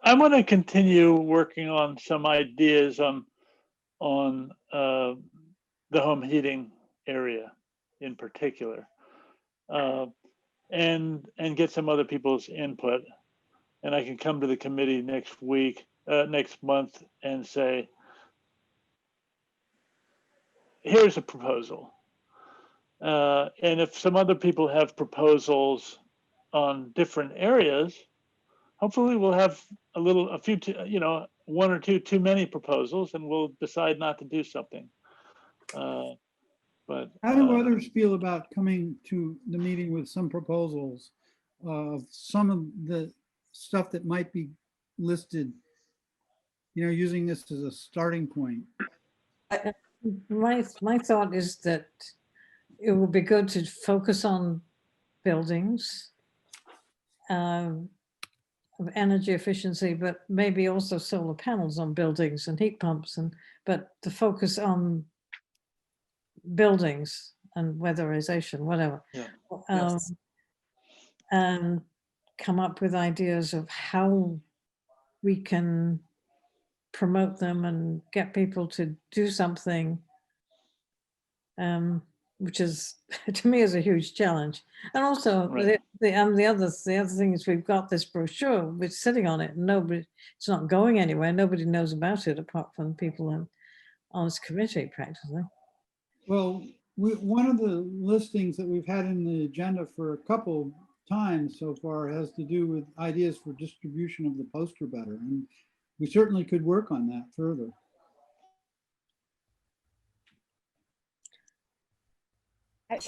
I want to continue working on some ideas on the home heating area in particular, and get some other people's input. And I can come to the committee next month and say, here's a proposal. And if some other people have proposals on different areas, hopefully we'll have a few, 1 or 2 too many proposals, and we'll decide not to do something. But How do others feel about coming to the meeting with some proposals of some of the stuff that might be listed, using this as a starting point? My thought is that it would be good to focus on buildings, of energy efficiency, but maybe also solar panels on buildings and heat pumps, but to focus on buildings and weatherization, whatever. Yeah. Yes. And come up with ideas of how we can promote them and get people to do something, which is to me is a huge challenge. And also Right. the other thing is we've got this brochure, we're sitting on it, and nobody, it's not going anywhere. Nobody knows about it apart from people on this committee practically. Well, one of the listings that we've had in the agenda for a couple times so far has to do with ideas for distribution of the poster better. And we certainly could work on that further.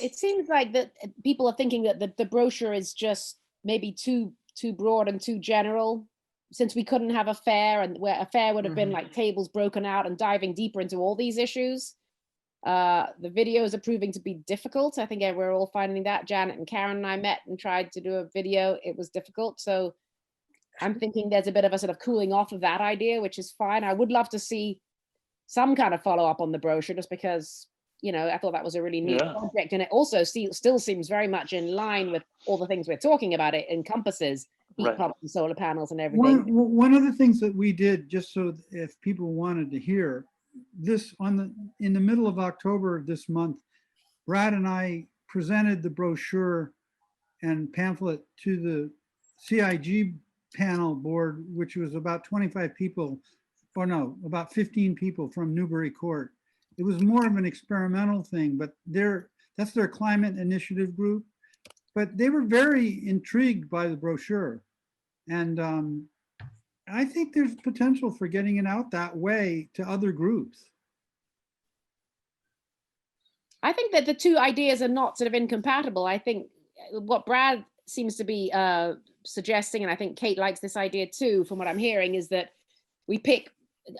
It seems like that people are thinking that the brochure is just maybe too broad and too general, since we couldn't have a fair, and where a fair would have been like tables broken out and diving deeper into all these issues. The videos are proving to be difficult. I think we're all finding that. Janet and Karen and I met and tried to do a video. It was difficult. So I'm thinking there's a bit of a sort of cooling off of that idea, which is fine. I would love to see some kind of follow up on the brochure, just because, you know, I thought that was a really neat project. And it also still seems very much in line with all the things we're talking about. It encompasses heat pumps and solar panels and everything. One of the things that we did, just so if people wanted to hear this, in the middle of October of this month, Brad and I presented the brochure and pamphlet to the CIG panel board, which was about 25 people, or no, about 15 people from Newbury Court. It was more of an experimental thing, but that's their climate initiative group. But they were very intrigued by the brochure. And I think there's potential for getting it out that way to other groups. I think that the two ideas are not sort of incompatible. I think what Brad seems to be suggesting, and I think Kate likes this idea too, from what I'm hearing, is that we pick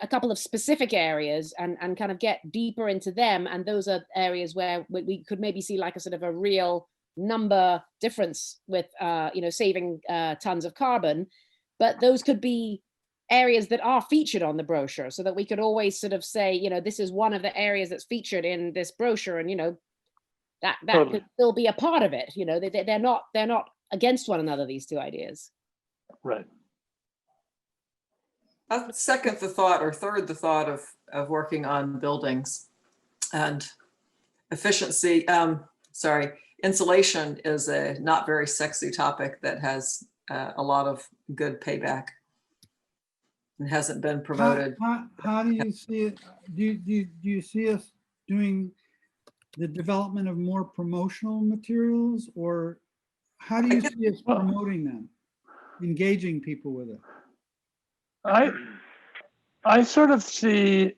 a couple of specific areas and kind of get deeper into them. And those are areas where we could maybe see like a sort of a real number difference with, you know, saving tons of carbon. But those could be areas that are featured on the brochure, so that we could always sort of say, you know, this is one of the areas that's featured in this brochure, and, you know, that Totally. could still be a part of it. You know, they're not against one another, these two ideas. Right. I'll second the thought, or third the thought of working on buildings and efficiency. Insulation is a not very sexy topic that has a lot of good payback and hasn't been promoted. How do you see it? Do you see us doing the development of more promotional materials, or how do you see us promoting them, engaging people with it? I sort of see,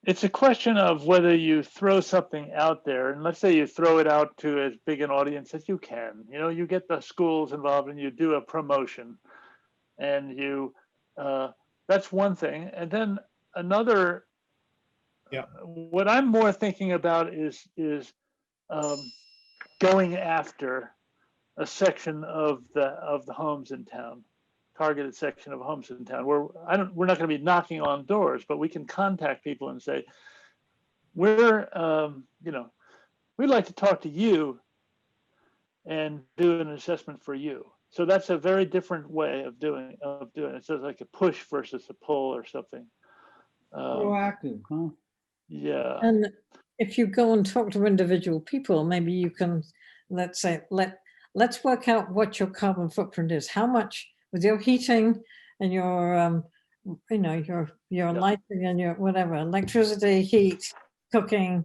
it's a question of whether you throw something out there, and let's say you throw it out to as big an audience as you can. You know, you get the schools involved and you do a promotion, and that's one thing. And then another, what I'm more thinking about is going after a section of the homes in town, targeted section of homes in town, where we're not going to be knocking on doors, but we can contact people and say, we're, you know, we'd like to talk to you and do an assessment for you. So that's a very different way of doing it. So it's like a push versus a pull or something. Proactive, huh? Yeah. And if you go and talk to individual people, maybe you can, let's say, let's work out what your carbon footprint is. How much with your heating and your, you know, your lighting and your whatever, electricity, heat, cooking.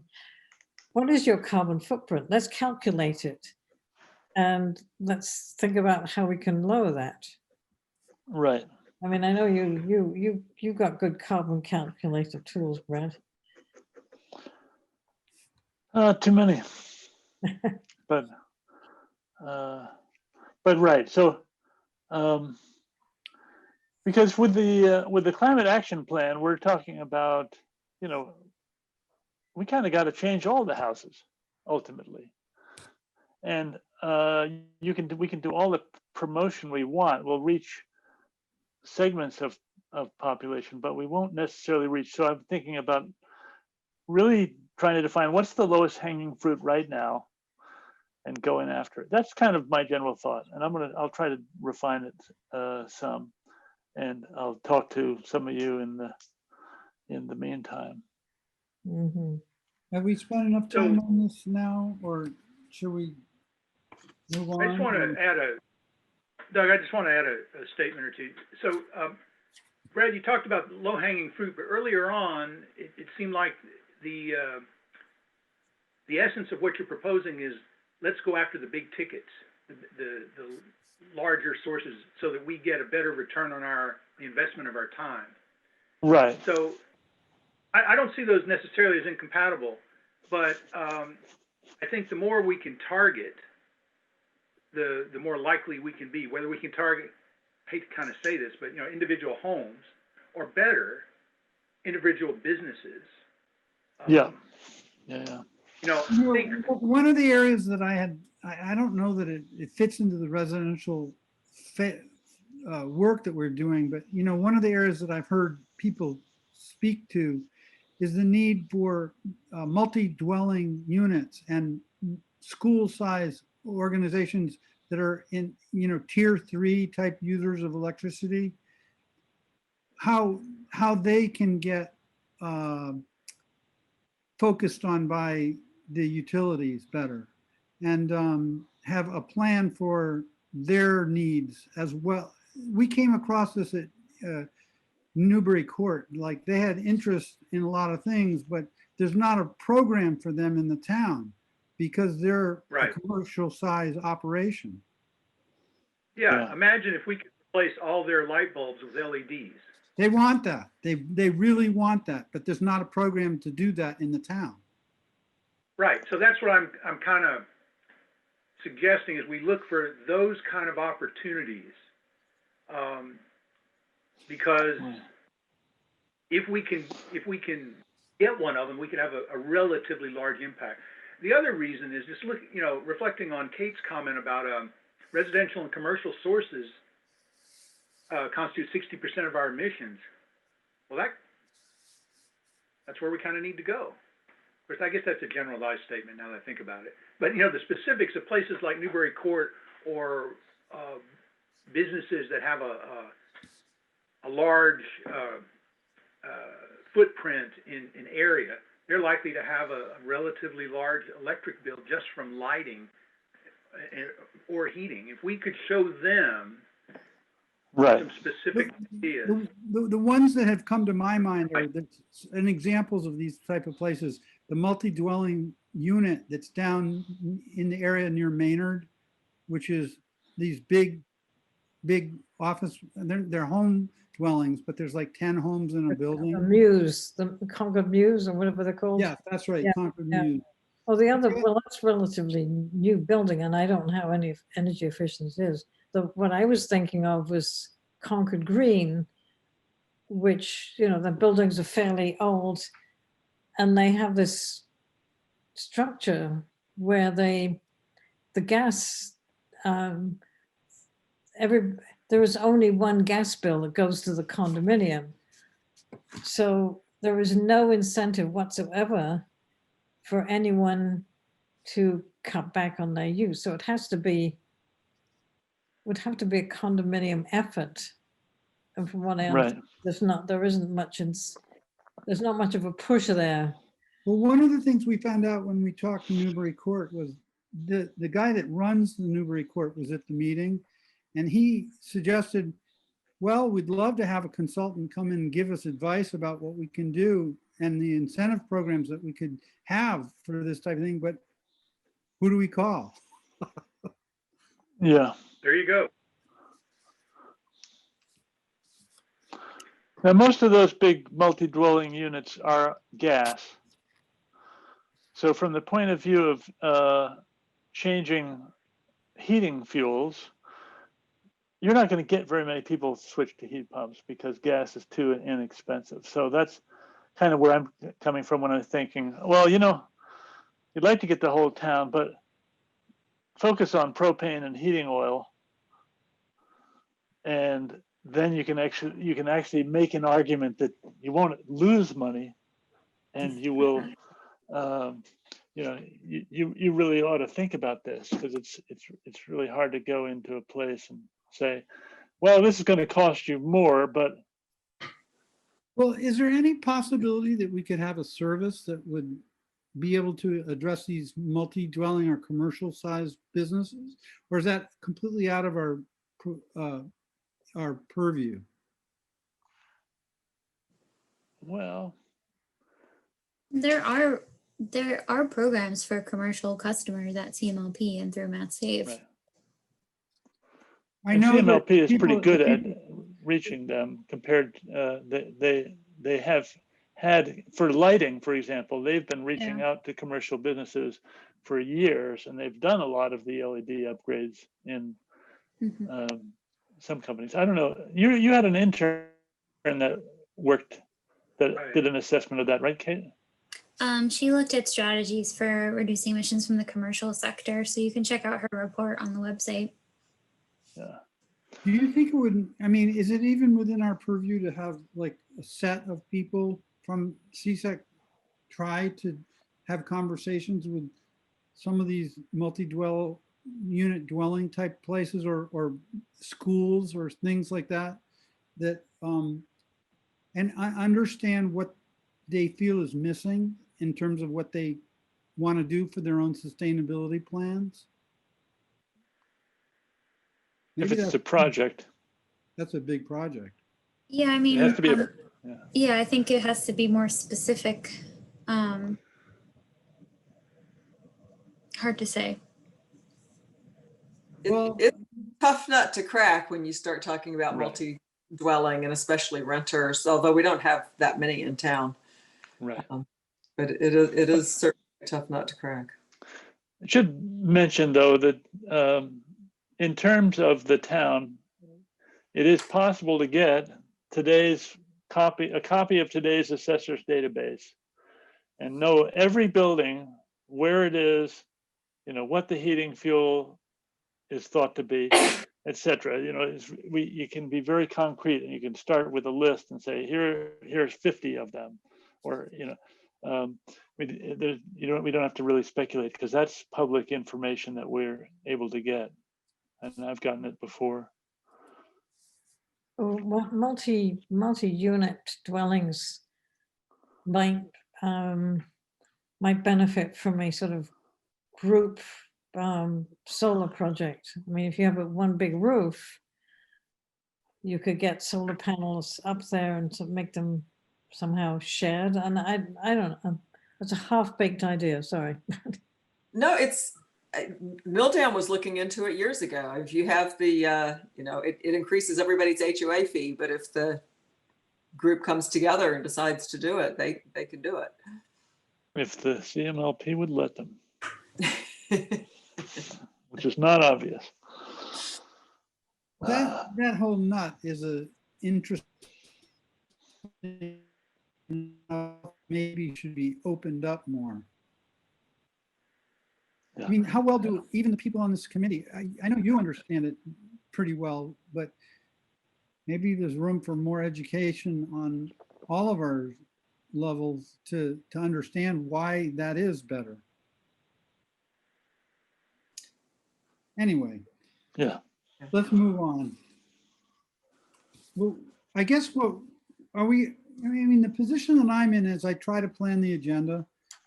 What is your carbon footprint? Let's calculate it, and let's think about how we can lower that. Right. I mean, I know you got good carbon calculator tools, Brad. Too many, but right. So, because with the climate action plan, we're talking about, you know, we kind of got to change all the houses ultimately, And we can do all the promotion we want. We'll reach segments of population, but we won't necessarily reach. So I'm thinking about really trying to define what's the lowest hanging fruit right now and going after it. That's kind of my general thought. And I'll try to refine it some, and I'll talk to some of you in the meantime. Mhm. Have we spent enough time on this now, or should we move on? I just want to add Doug, I just want to add a statement or two. So, Brad, you talked about low-hanging fruit, but earlier on, it seemed like the essence of what you're proposing is let's go after the big tickets, the larger sources, so that we get a better return on the investment of our time. Right. So I don't see those necessarily as incompatible, but I think the more we can target, the more likely we can be. Whether we can target, I hate to kind of say this, but individual homes, or better, individual businesses. Yeah. Think One of the areas that I don't know that it fits into the residential work that we're doing, but one of the areas that I've heard people speak to is the need for multi-dwelling units and school-size organizations that are in tier 3 type users of electricity, how they can get focused on by the utilities better, and have a plan for their needs as well. We came across this at Newbury Court. Like, they had interest in a lot of things, but there's not a program for them in the town because they're Right. a commercial size operation. Yeah, imagine if we could replace all their light bulbs with LEDs. They want that. They really want that, but there's not a program to do that in the town. Right. So that's what I'm kind of suggesting, is we look for those kind of opportunities, because if we can get one of them, we can have a relatively large impact. The other reason is just reflecting on Kate's comment about residential and commercial sources constitute 60% of our emissions. Well, that's where we kind of need to go. Of course, I guess that's a generalized statement now that I think about it. But the specifics of places like Newbury Court, or businesses that have a large footprint in area, they're likely to have a relatively large electric bill just from lighting or heating. If we could show them some specific ideas. The ones that have come to my mind are and examples of these type of places. The multi-dwelling unit that's down in the area near Maynard, which is these big office, they're home dwellings, but there's like 10 homes in a building. The Concord Muse, or whatever they're called. Yeah, that's right, Yeah, Concord yeah. Muse. Well, that's relatively new building, and I don't know how any energy efficient it is. What I was thinking of was Concord Green, which, the buildings are fairly old, and they have this structure where the gas, there is only one gas bill that goes to the condominium. So there is no incentive whatsoever for anyone to cut back on their use. So it would have to be a condominium effort. And from what I understand, there's not much of a push there. Well, one of the things we found out when we talked to Newbury Court was the guy that runs the Newbury Court was at the meeting, and he suggested, well, we'd love to have a consultant come in and give us advice about what we can do and the incentive programs that we could have for this type of thing, but who do we call? Yeah. There you go. Now, most of those big multi-dwelling units are gas. So from the point of view of changing heating fuels, you're not going to get very many people switch to heat pumps because gas is too inexpensive. So that's kind of where I'm coming from when I'm thinking, well, you'd like to get the whole town, but focus on propane and heating oil, and then you can actually make an argument that you won't lose money, and you will, you really ought to think about this, because it's really hard to go into a place and say, well, this is going to cost you more, but. Well, is there any possibility that we could have a service that would be able to address these multi-dwelling or commercial sized businesses? Or is that completely out of our purview? Well, There are programs for commercial customers at CMLP and through MassSave. right. I And know that CMLP is pretty people- good at reaching them compared. They have had, for lighting, for example, they've been reaching out to commercial businesses for years, and they've done a lot of the LED upgrades in some companies. I don't know. You had an intern that worked, that did an assessment of that, right, Kate? She looked at strategies for reducing emissions from the commercial sector, so you can check out her report on the website. Yeah. Do you think it would, I mean, is it even within our purview to have like a set of people from CSEC try to have conversations with some of these multi-unit dwelling type places or schools or things like that, and I understand what they feel is missing in terms of what they want to do for their own sustainability plans? If it's a project. That's a big project. Yeah, I mean, It has to be yeah, I think it has to be more specific. Hard to say. Well- It's a tough nut to crack when you start talking about Right. multi-dwelling and especially renters, although we don't have that many in town. Right. But it is certainly a tough nut to crack. I should mention, though, that in terms of the town, it is possible to get a copy of today's assessor's database and know every building, where it is, what the heating fuel is thought to be, etc. You can be very concrete, and you can start with a list and say, here's 50 of them, or we don't have to really speculate, because that's public information that we're able to get, and I've gotten it before. Well, multi-unit dwellings might benefit from a sort of group solar project. I mean, if you have one big roof, you could get solar panels up there and to make them somehow shared. And I don't know. It's a half-baked idea. Sorry. No, Milltown was looking into it years ago. If you have the, it increases everybody's HOA fee, but if the group comes together and decides to do it, they can do it. If the CMLP would let them, which is not obvious. That whole nut is a interesting, maybe should be opened up more. Yeah. I mean, how well do even the people on this committee, I know you understand it pretty well, but maybe there's room for more education on all of our levels to understand why that is better. Anyway. Yeah. Let's move on. Well, I guess I mean, the position that I'm in as I try to plan the agenda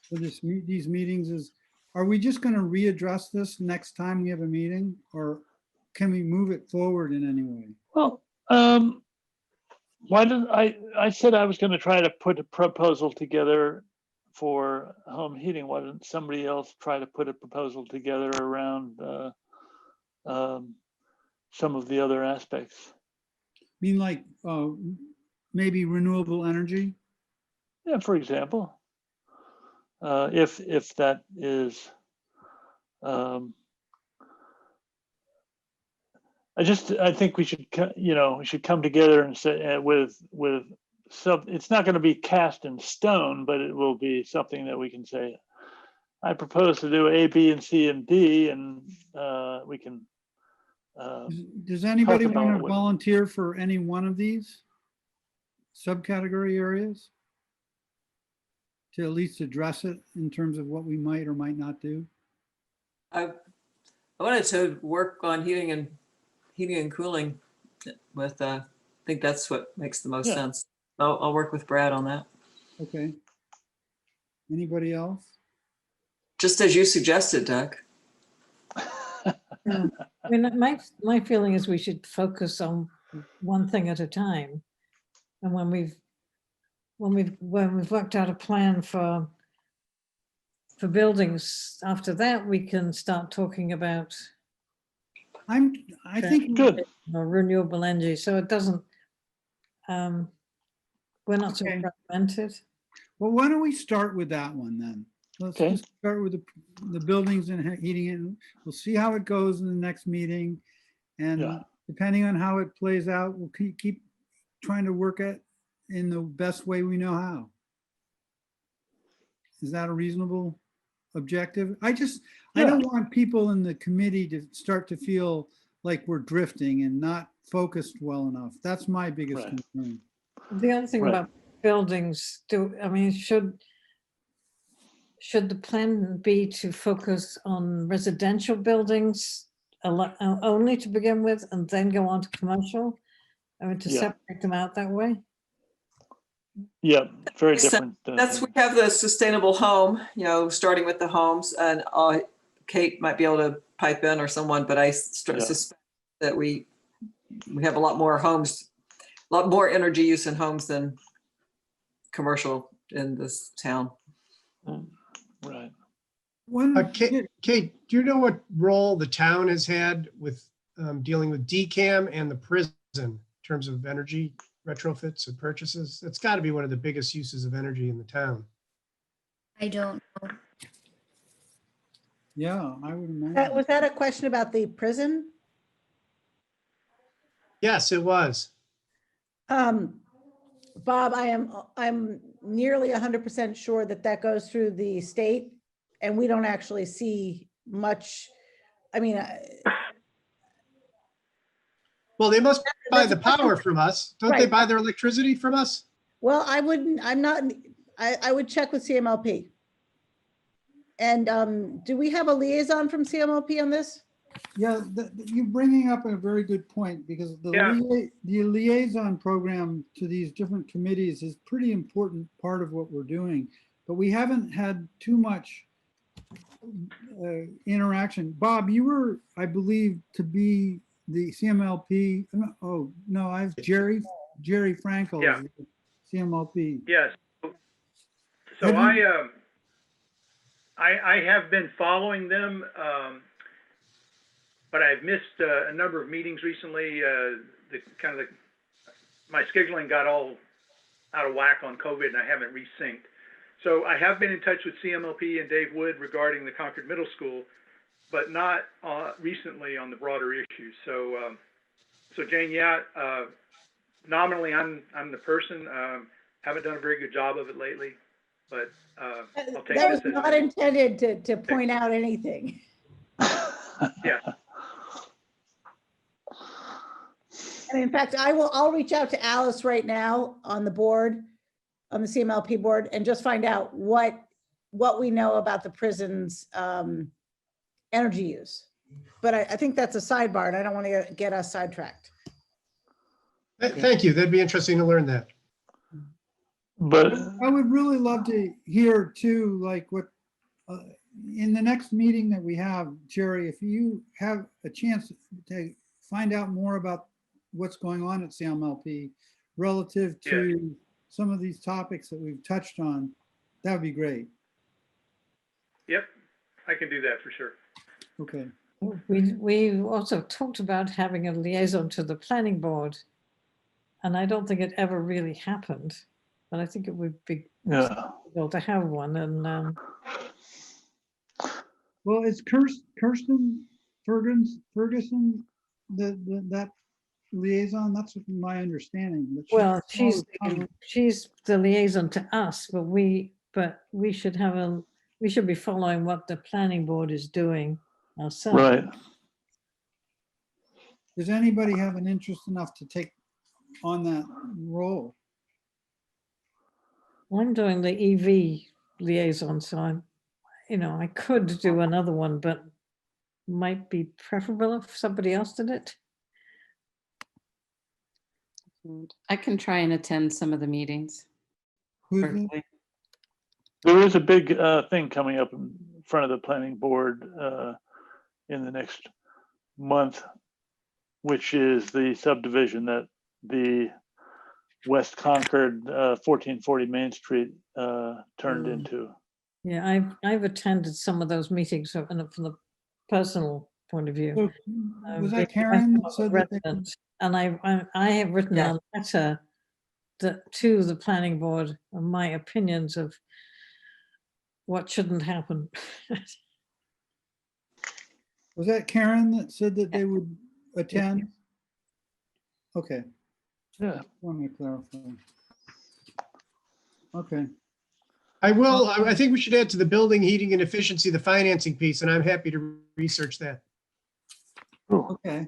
for these meetings is, are we just going to readdress this next time we have a meeting, or can we move it forward in any way? Well, why didn't I said I was going to try to put a proposal together for home heating. Why didn't somebody else try to put a proposal together around some of the other aspects? I mean, like maybe renewable energy? Yeah, for example, if that is, I think we should, we should come together and say with some. It's not going to be cast in stone, but it will be something that we can say, I propose to do A, B, and C, and D, and we can. Does anybody about want it to with- volunteer for any one of these subcategory areas? To at least address it in terms of what we might or might not do? I wanted to work on heating and cooling with, I think that's what makes the most Yeah. sense. I'll work with Brad on that. Okay. Anybody else? Just as you suggested, Doug. Yeah. I mean, my feeling is we should focus on one thing at a time. And when we've worked out a plan for buildings, after that, we can start talking about I think Good. renewable energy. So it doesn't, we're not so Okay. fragmented. Well, why don't we start with that one then? Let's Okay. just start with the buildings and heating it. We'll see how it goes in the next meeting. And Yeah. depending on how it plays out, we'll keep trying to work it in the best way we know how. Is that a reasonable objective? I Yeah. don't want people in the committee to start to feel like we're drifting and not focused well enough. That's my biggest Right. concern. The other thing Right. about buildings, should the plan be to focus on residential buildings only to begin with and then go on to commercial? I mean, to Yeah. separate them out that way? Yeah, very Makes sense. different. That's, we have the sustainable home, starting with the homes, and Kate might be able to pipe in or someone, but I suspect that we have a lot more homes, a lot more energy use in homes than commercial in this town. Right. Kate, do you know what role the town has had with dealing with DCAM and the prison in terms of energy retrofits and purchases? It's got to be one of the biggest uses of energy in the town. I don't know. Yeah, I would imagine. Was that a question about the prison? Yes, it was. Bob, I'm nearly 100% sure that goes through the state and we don't actually see much. I mean, Well, they must buy That's the a question. power from us. Don't they Right. buy their electricity from us? well, I would check with CMLP. And do we have a liaison from CMLP on this? Yeah, you're bringing up a very good point because the liaison program to these different committees is pretty important part of what we're doing, but we haven't had too much interaction. Bob, you were, I believe, to be the CMLP. Oh, no, Jerry Frankel. Yeah. Is the CMLP. Yes. So Have you- I have been following them, but I've missed a number of meetings recently. My scheduling got all out of whack on COVID, and I haven't resynced. So I have been in touch with CMLP and Dave Wood regarding the Concord Middle School, but not recently on the broader issues. So, Jane, nominally I'm the person. Haven't done a very good job of it lately, but I'll take That was this as not intended to point out anything. yeah. And in fact, I'll reach out to Alice right now on the board, on the CMLP board, and just find out what we know about the prison's energy use. But I think that's a sidebar, and I don't want to get us sidetracked. Thank you. That'd be interesting to learn that. But I would really love to hear too, like what, in the next meeting that we have, Jerry, if you have a chance to find out more about what's going on at CMLP relative to some of these topics that we've touched on, that would be great. Yep, I can do that for sure. Okay. We also talked about having a liaison to the planning board. And I don't think it ever really happened, but I think it would be possible to have one. And well, it's Kirsten Ferguson, that liaison. That's my understanding. But well, she's the liaison to us, but we should have we should be following what the planning board is doing ourselves. Right. Does anybody have an interest enough to take on that role? I'm doing the EV liaison, so I could do another one, but might be preferable if somebody else did it. I can try and attend some of the meetings. Who's it? virtually. There is a big thing coming up in front of the planning board in the next month, which is the subdivision that the West Concord 1440 Main Street turned into. Yeah, I've attended some of those meetings from the personal point of view. So, was that Karen that said that they could- Resident, and I have written Yeah. a letter to the planning board of my opinions of what shouldn't happen. Was that Karen that said that they would attend? Okay, Yeah. want me to clarify. Okay, I think we should add to the building, heating and efficiency, the financing piece, and I'm happy to research that. okay.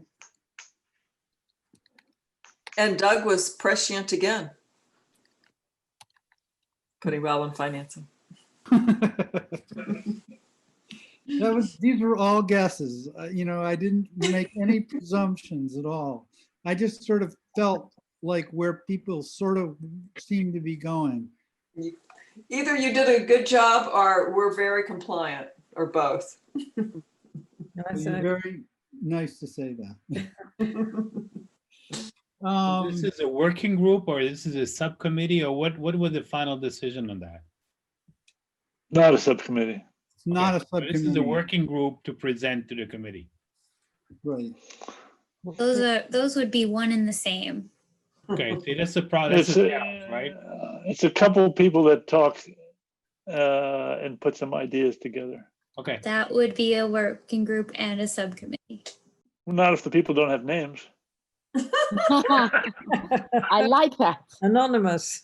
And Doug was prescient again. Putting Rob on financing. These were all guesses. I didn't make any presumptions at all. I just sort of felt like where people sort of seem to be going. Either you did a good job or we're very compliant, or both. You're very nice to say that. This is a working group or this is a subcommittee or what was the final decision on that? Not a subcommittee. It's not a So subcommittee. this is a working group to present to the committee. Right. Those would be one and the same. Okay, see, that's the problem, that's It's the challenge, right? It's a couple of people that talk and put some ideas together. Okay, That would be a working group and a subcommittee. Not if the people don't have names. I like that. Anonymous.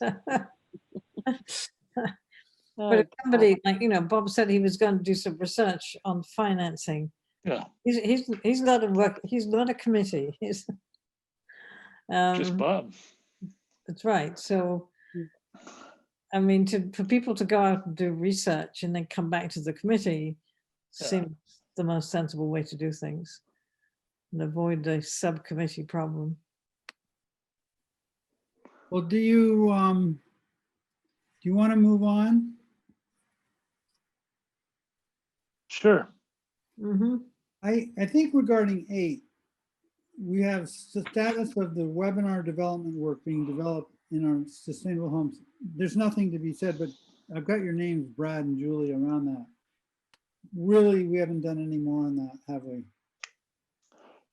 But if somebody, like, Bob said he was going to do some research on financing. Yeah. He's not a committee. He's Just Bob. that's right. So I mean, for people to go out and do research and then come back to the committee seems the most sensible way to do things and avoid the subcommittee problem. Well, do you want to move on? Sure. Mm-hmm. I think regarding 8, we have the status of the webinar development work being developed in our sustainable homes. There's nothing to be said, but I've got your names, Brad and Julie, around that. Really, we haven't done any more on that, have we?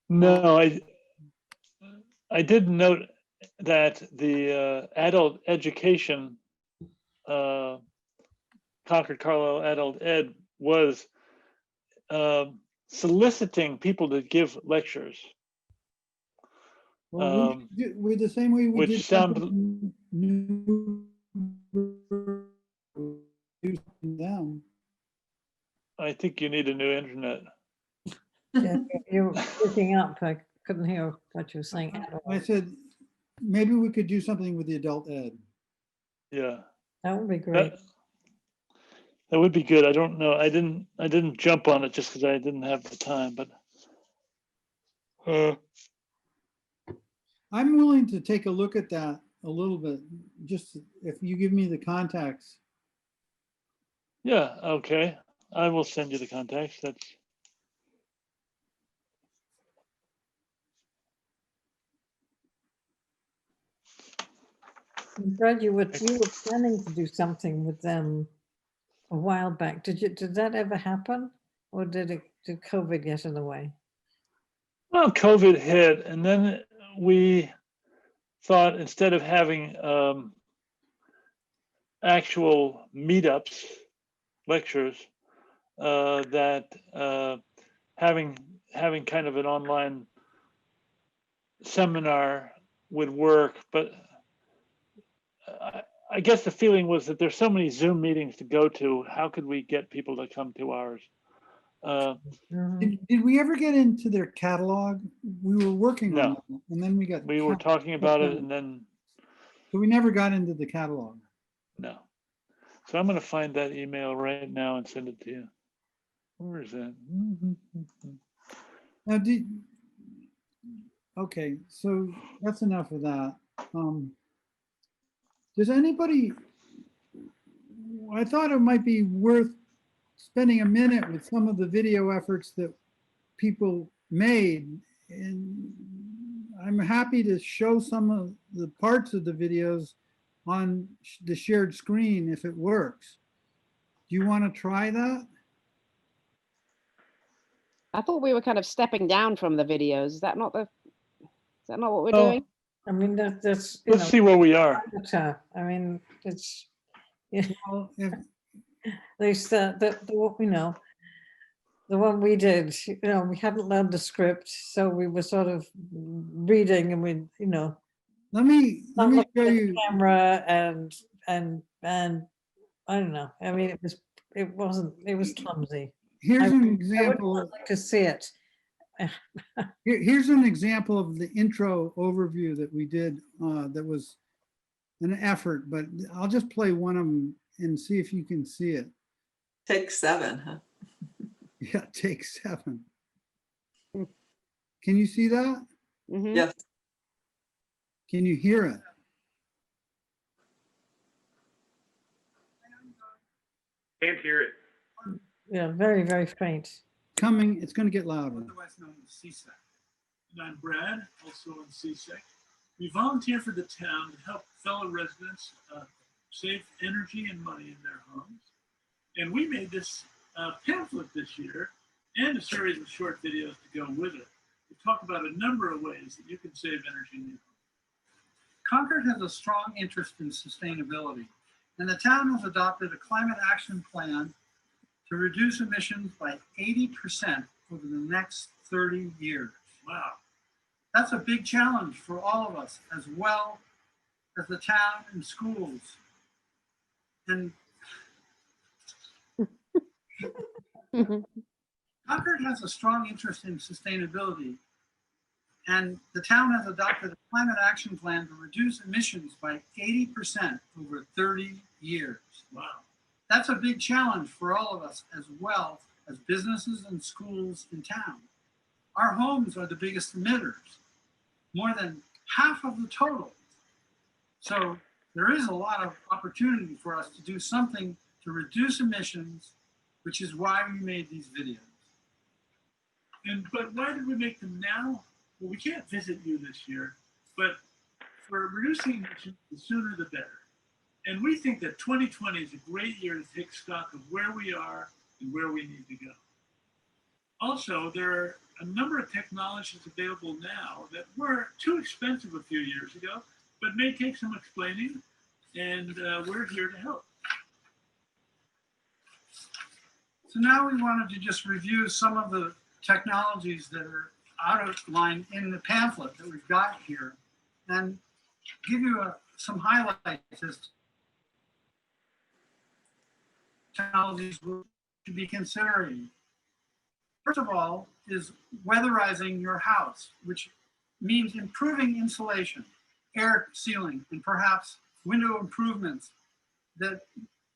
No, I did note that the adult education, Concord Carlisle Adult Ed was soliciting people to give lectures. Well, we're the same way we which did sound- them. I think you need a new internet. Yeah, you're picking up. I couldn't hear what you were saying at all. I said, maybe we could do something with the adult ed. Yeah. That would be great. That would be good. I don't know. I didn't jump on it just because I didn't have the time, but I'm willing to take a look at that a little bit, just if you give me the contacts. yeah, okay. I will send you the contacts. That's Brad, you were planning to do something with them a while back. Did that ever happen? Or did COVID get in the way? well, COVID hit, and then we thought instead of having actual meetups, lectures, that having kind of an online seminar would work, but I guess the feeling was that there's so many Zoom meetings to go to. How could we get people to come to ours? Did we ever get into their catalog? We were working on No. it, and then we got. We were talking about it, and then So we never got into the catalog. no. So I'm going to find that email right now and send it to you. Where is that? Now, okay, so that's enough of that. Does anybody, I thought it might be worth spending a minute with some of the video efforts that people made. And I'm happy to show some of the parts of the videos on the shared screen if it works. Do you want to try that? I thought we were kind of stepping down from the videos. Is that not what we're Oh. doing? I mean, that's, Let's see where we are. I mean, it's, yeah, Well, if, at least the one we did, we hadn't learned the script, so we were sort of reading and we, let me not show looking at the you. camera and I don't know. I mean, it was clumsy. Here's I an would example. like to see it. Here's an example of the intro overview that we did that was an effort, but I'll just play one of them and see if you can see it. Take 7, huh? Yeah, take 7. Can you see that? Mhm. Yes. Can you hear it? Can't hear it. Yeah, very, very faint. Coming, it's going to get louder. Otherwise known as CSEC. And I'm Brad, also on CSEC. We volunteer for the town to help fellow residents save energy and money in their homes. And we made this pamphlet this year and a series of short videos to go with it. We talk about a number of ways that you can save energy in your home. Concord has a strong interest in sustainability, and the town has adopted a climate action plan to reduce emissions by 80% over the next 30 years. Wow. That's a big challenge for all of us, as well as the town and schools. And Concord has a strong interest in sustainability, and the town has adopted a climate action plan to reduce emissions by 80% over 30 years. Wow. That's a big challenge for all of us, as well as businesses and schools in town. Our homes are the biggest emitters, more than half of the total. So there is a lot of opportunity for us to do something to reduce emissions, which is why we made these videos. But why did we make them now? Well, we can't visit you this year, but for reducing emissions, the sooner the better. And we think that 2020 is a great year to take stock of where we are and where we need to go. Also, there are a number of technologies available now that were too expensive a few years ago, but may take some explaining, and we're here to help. So now we wanted to just review some of the technologies that are outlined in the pamphlet that we've got here and give you some highlights as to technologies we should be considering. First of all is weatherizing your house, which means improving insulation, air sealing, and perhaps window improvements that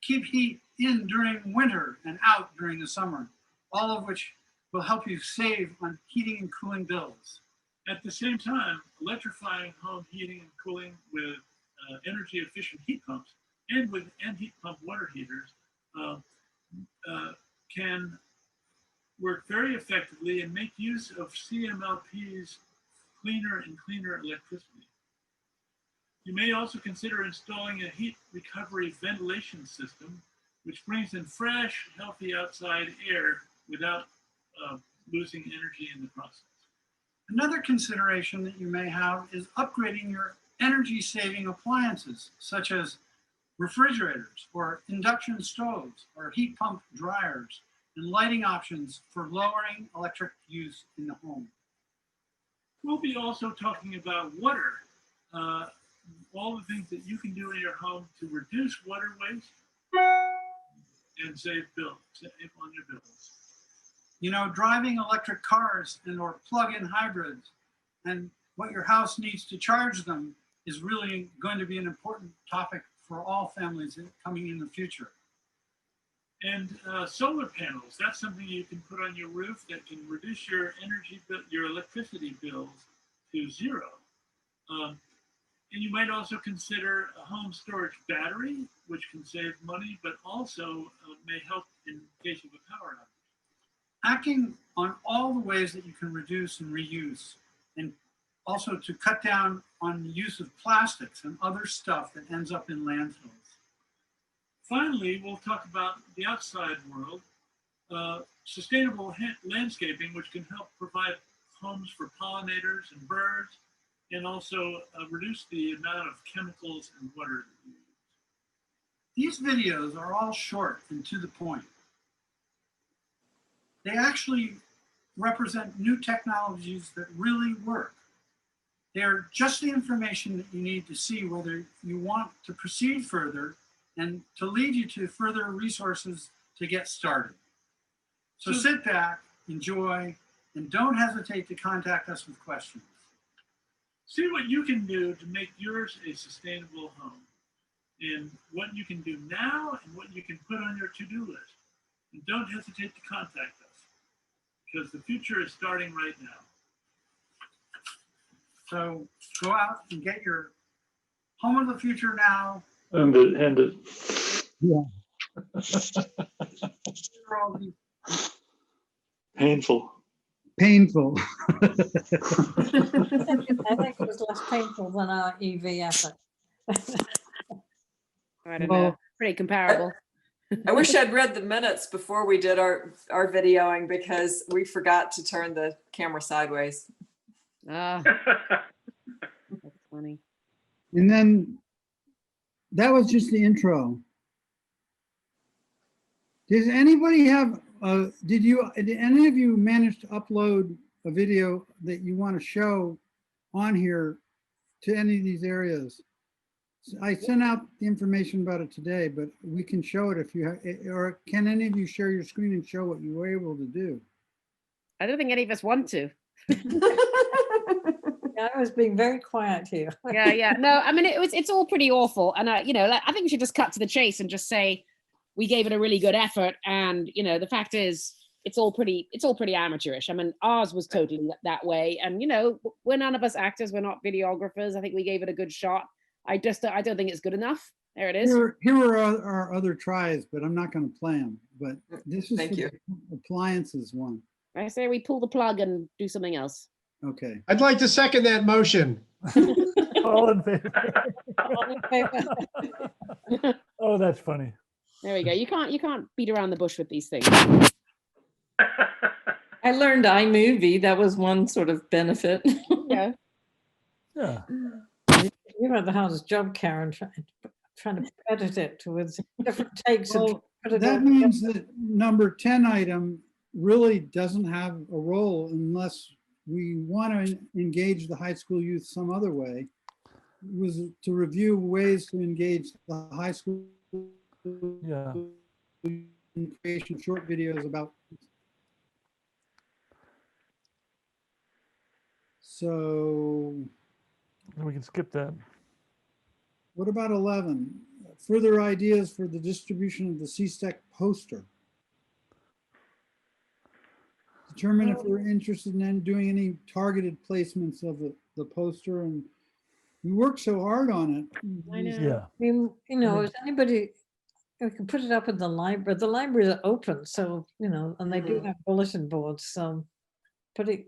keep heat in during winter and out during the summer, all of which will help you save on heating and cooling bills. At the same time, electrifying home heating and cooling with energy efficient heat pumps and with heat pump water heaters can work very effectively and make use of CMLP's cleaner and cleaner electricity. You may also consider installing a heat recovery ventilation system, which brings in fresh, healthy outside air without losing energy in the process. Another consideration that you may have is upgrading your energy-saving appliances, such as refrigerators or induction stoves or heat pump dryers, and lighting options for lowering electric use in the home. We'll be also talking about water all the things that you can do in your home to reduce water waste and save on your bills. You know, driving electric cars and or plug-in hybrids and what your house needs to charge them is really going to be an important topic for all families coming in the future. And solar panels, that's something you can put on your roof that can reduce your energy bill, your electricity bills to zero. And you might also consider a home storage battery, which can save money, but also may help in case of a power outage. Acting on all the ways that you can reduce and reuse, and also to cut down on the use of plastics and other stuff that ends up in landfills. Finally, we'll talk about the outside world, sustainable landscaping, which can help provide homes for pollinators and birds, and also reduce the amount of chemicals and water that we use. These videos are all short and to the point. They actually represent new technologies that really work. They're just the information that you need to see whether you want to proceed further and to lead you to further resources to get started. So sit back, enjoy, and don't hesitate to contact us with questions. See what you can do to make yours a sustainable home, and what you can do now and what you can put on your to-do list. And don't hesitate to contact us, because the future is starting right now. So go out and get your home of the future now. Yeah. Painful. I think it was less painful than our EV effort. I don't know. Pretty comparable. I wish I'd read the minutes before we did our videoing, because we forgot to turn the camera sideways. That's funny. And then that was just the intro. Does anybody have, did any of you manage to upload a video that you want to show on here to any of these areas? I sent out the information about it today, but we can show it if you have, or can any of you share your screen and show what you were able to do? I don't think any of us want to. Yeah, I was being very quiet here. Yeah. No, I mean, it's all pretty awful. And, I think we should just cut to the chase and just say, we gave it a really good effort. And, the fact is, it's all pretty amateurish. I mean, ours was totally that way. And, we're none of us actors. We're not videographers. I think we gave it a good shot. I don't think it's good enough. There it is. Here are our other tries, but I'm not going to play them. But this is the appliances one. I say we pull the plug and do something else. Okay. I'd like to second that motion. All in favor. Oh, that's funny. There we go. You can't beat around the bush with these things. I learned iMovie. That was one sort of benefit. Yeah. You had the hardest job, Karen, trying to edit it with different takes. Well, that means that number 10 item really doesn't have a role unless we want to engage the high school youth some other way. It was to review ways to engage the high school in creation of short videos about. So we can skip that. What about 11? Further ideas for the distribution of the CSTEC poster. Determine if we're interested in doing any targeted placements of the poster, and we worked so hard on it. I know. Yeah. Is anybody, we can put it up in the library. The libraries are open, so, and they do have bulletin boards. So putting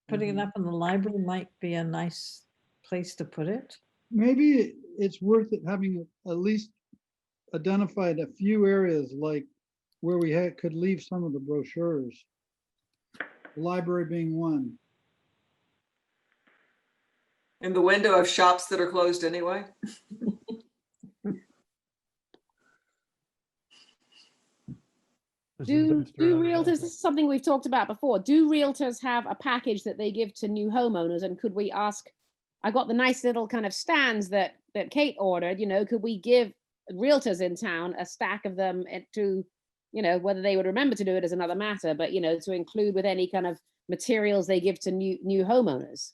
it up in the library might be a nice place to put it. Maybe it's worth it having at least identified a few areas like where we could leave some of the brochures. The library being one. In the window of shops that are closed anyway. Do realtors, this is something we've talked about before, do realtors have a package that they give to new homeowners, and could we ask I got the nice little kind of stands that Kate ordered, could we give realtors in town a stack of them to, whether they would remember to do it is another matter, but, to include with any kind of materials they give to new homeowners.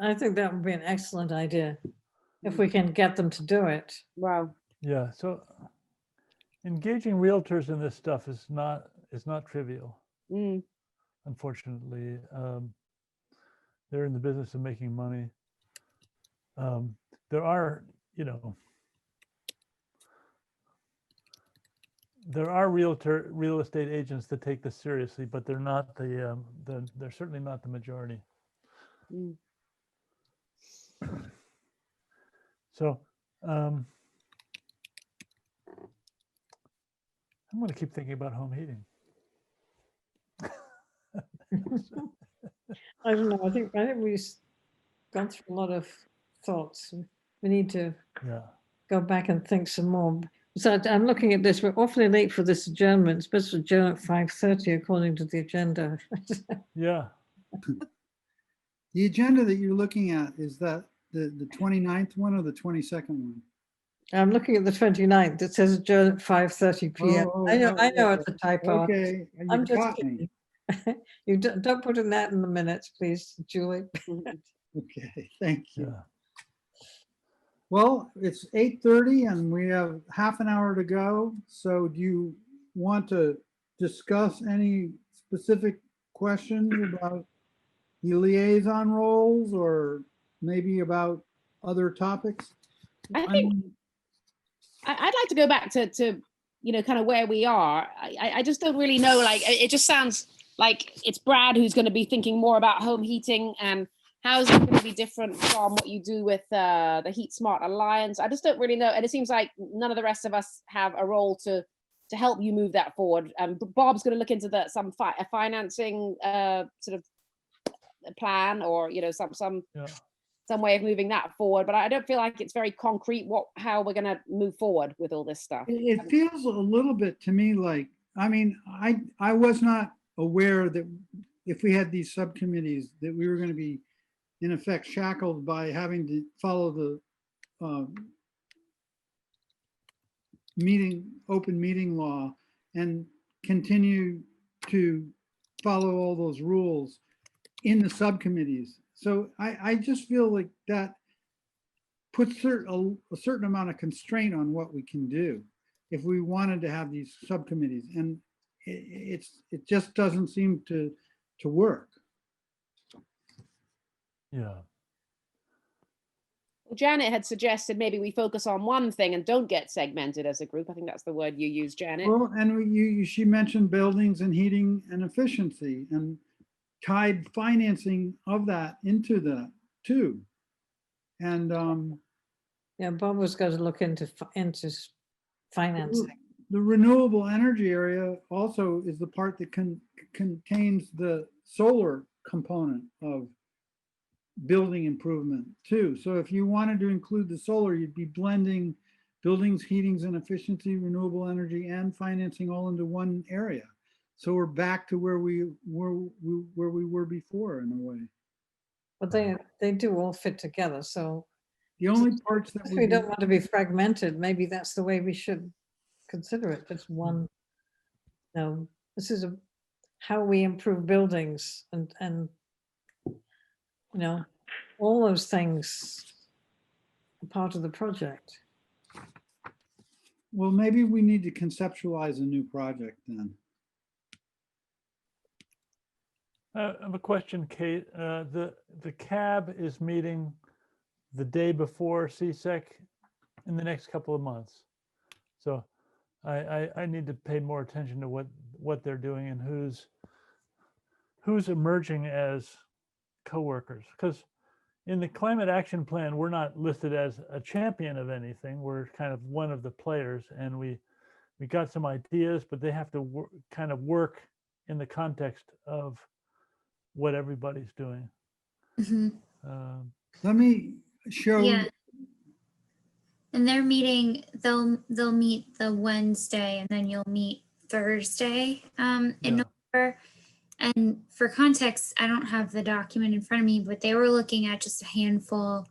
I think that would be an excellent idea if we can get them to do it. Wow. Yeah, so engaging realtors in this stuff is not trivial. Unfortunately, they're in the business of making money. There are, there are real estate agents that take this seriously, but they're not they're certainly not the majority. So I'm going to keep thinking about home heating. I don't know. I think we've gone through a lot of thoughts. We need to go back and think some more. So I'm looking at this. We're awfully late for this adjournment. It's supposed to adjourn at 5:30 according to the agenda. Yeah. The agenda that you're looking at, is that the 29th one or the 22nd one? I'm looking at the 29th. It says adjourn at 5:30 p.m. I know it's a typo. Okay, I'm you just caught me. kidding. You don't put in that in the minutes, please, Julie. Okay, thank you. Yeah. Well, it's 8:30 and we have half an hour to go. So do you want to discuss any specific questions about the liaison roles or maybe about other topics? I think I'd like to go back to kind of where we are. I just don't really know, like, it just sounds like it's Brad who's going to be thinking more about home heating and how is it going to be different from what you do with the Heat Smart Alliance. I just don't really know. And it seems like none of the rest of us have a role to help you move that forward. Bob's going to look into some financing sort of plan or, some way of moving that forward, but I don't feel like it's very concrete how we're going to move forward with all this stuff. It feels a little bit to me like, I mean, I was not aware that if we had these subcommittees that we were going to be in effect shackled by having to follow the open meeting law and continue to follow all those rules in the subcommittees. So I just feel like that puts a certain amount of constraint on what we can do if we wanted to have these subcommittees, and it just doesn't seem to work. Yeah. Well, Janet had suggested maybe we focus on one thing and don't get segmented as a group. I think that's the word you used, Janet. Well, and she mentioned buildings and heating and efficiency and tied financing of that into that too. And yeah, Bob was going to look into financing. The renewable energy area also is the part that contains the solar component of building improvement too. So if you wanted to include the solar, you'd be blending buildings, heatings and efficiency, renewable energy and financing all into one area. So we're back to where we were before in a way. But they do all fit together. So the only parts that we don't want to be fragmented, maybe that's the way we should consider it. Just one. No, this is how we improve buildings and all those things are part of the project. Well, maybe we need to conceptualize a new project then. I have a question, Kate. The CAB is meeting the day before CSEC in the next couple of months. So I need to pay more attention to what they're doing and who's emerging as co-workers. Because in the climate action plan, we're not listed as a champion of anything. We're kind of one of the players, and we got some ideas, but they have to kind of work in the context of what everybody's doing. Mm-hmm. Let me show. Yeah. And they're meeting, they'll meet the Wednesday and then you'll meet Thursday in November. And for context, I don't have the document in front of me, but they were looking at just a handful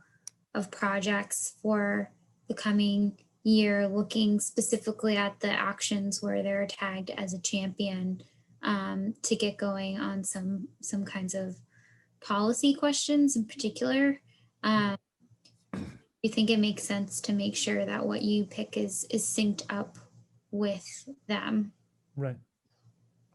of projects for the coming year, looking specifically at the actions where they're tagged as a champion, to get going on some kinds of policy questions in particular. You think it makes sense to make sure that what you pick is synced up with them? Right.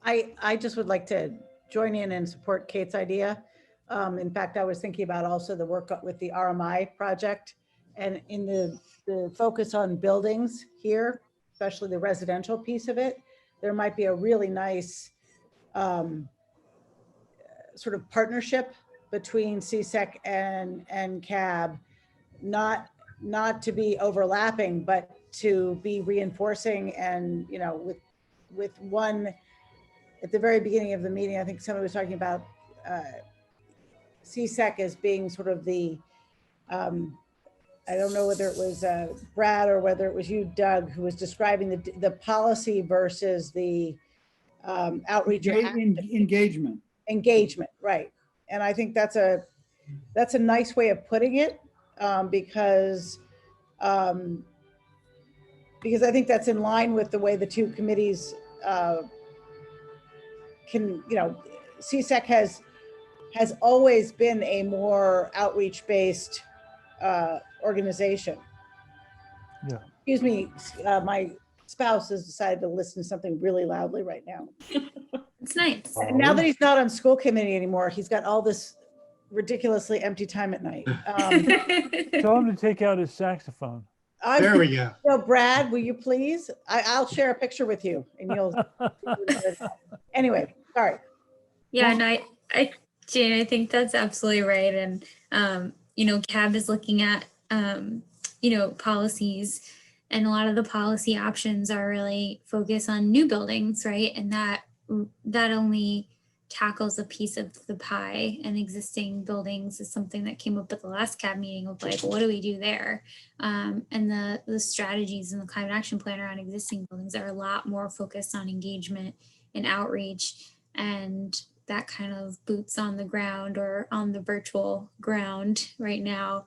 I just would like to join in and support Kate's idea. In fact, I was thinking about also the work with the RMI project, and in the focus on buildings here, especially the residential piece of it, there might be a really nice sort of partnership between CSEC and CAB, not to be overlapping, but to be reinforcing. And, you know, with one, at the very beginning of the meeting, I think somebody was talking about CSEC as being sort of the, I don't know whether it was Brad or whether it was you, Doug, who was describing the policy versus the outreach. Engagement. Engagement, right. And I think that's a nice way of putting it, because I think that's in line with the way the two committees can, you know, CSEC has always been a more outreach-based organization. Yeah. Excuse me, my spouse has decided to listen to something really loudly right now. It's nice. And now that he's not on school committee anymore, he's got all this ridiculously empty time at night. Tell him to take out his saxophone. There we go. So Brad, will you please? I'll share a picture with you and you'll. Anyway, sorry. Yeah, no, Jane, I think that's absolutely right. And, you know, CAB is looking at, you know, policies, and a lot of the policy options are really focused on new buildings, right? And that only tackles a piece of the pie, and existing buildings is something that came up at the last CAB meeting of like, what do we do there? And the strategies in the climate action plan around existing buildings are a lot more focused on engagement and outreach, and that kind of boots on the ground or on the virtual ground right now.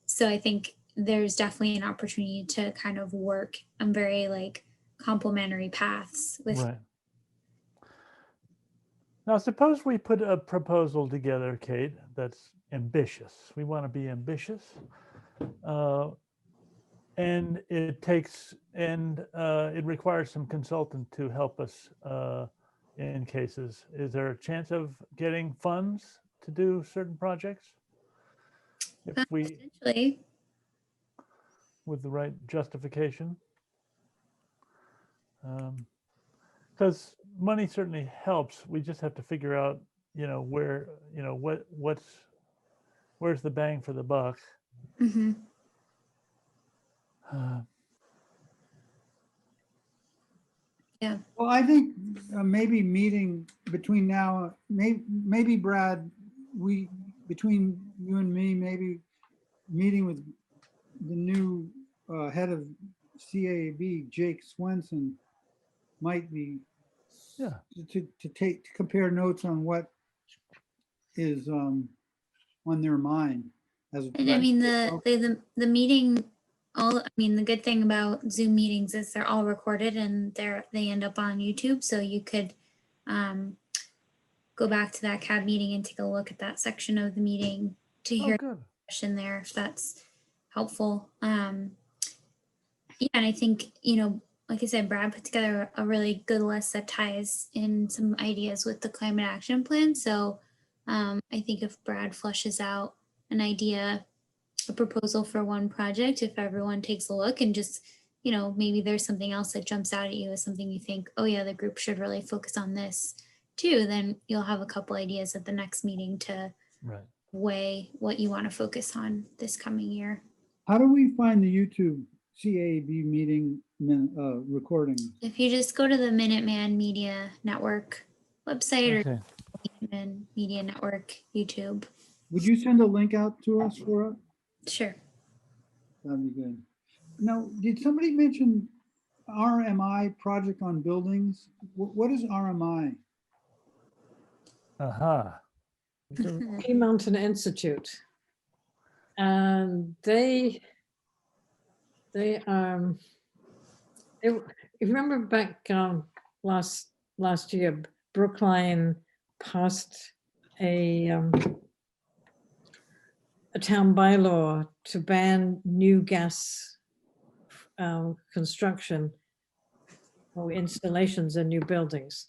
So I think there's definitely an opportunity to kind of work on very like complementary paths with. Right. Now, suppose we put a proposal together, Kate, that's ambitious. We want to be ambitious. And it requires some consultant to help us in cases. Is there a chance of getting funds to do certain projects? If we, Potentially. with the right justification? Because money certainly helps. We just have to figure out, you know, where, you know, where's the bang for the buck? Mm-hmm. Yeah. Well, I think maybe meeting between now, maybe Brad, between you and me, maybe meeting with the new head of CAB, Jake Swenson, might be to compare notes on what is on their mind. And I mean, the meeting, the good thing about Zoom meetings is they're all recorded and they end up on YouTube. So you could go back to that CAB meeting and take a look at that section of the meeting to hear the question there, if that's helpful. Yeah, and I think, you know, like I said, Brad put together a really good list that ties in some ideas with the climate action plan. So I think if Brad flushes out an idea, a proposal for one project, if everyone takes a look and just, you know, maybe there's something else that jumps out at you as something you think, oh yeah, the group should really focus on this too, then you'll have a couple ideas at the next meeting to weigh what you want to focus on this coming year. How do we find the YouTube CAB meeting recording? If you just go to the Minuteman Media Network website or Minuteman Media Network YouTube. Would you send a link out to us for it? Sure. That'd be good. Now, did somebody mention RMI, Project on Buildings? What is RMI? Aha. the Rocky Mountain Institute. And if you remember back last year, Brookline passed a town bylaw to ban new gas construction or installations in new buildings.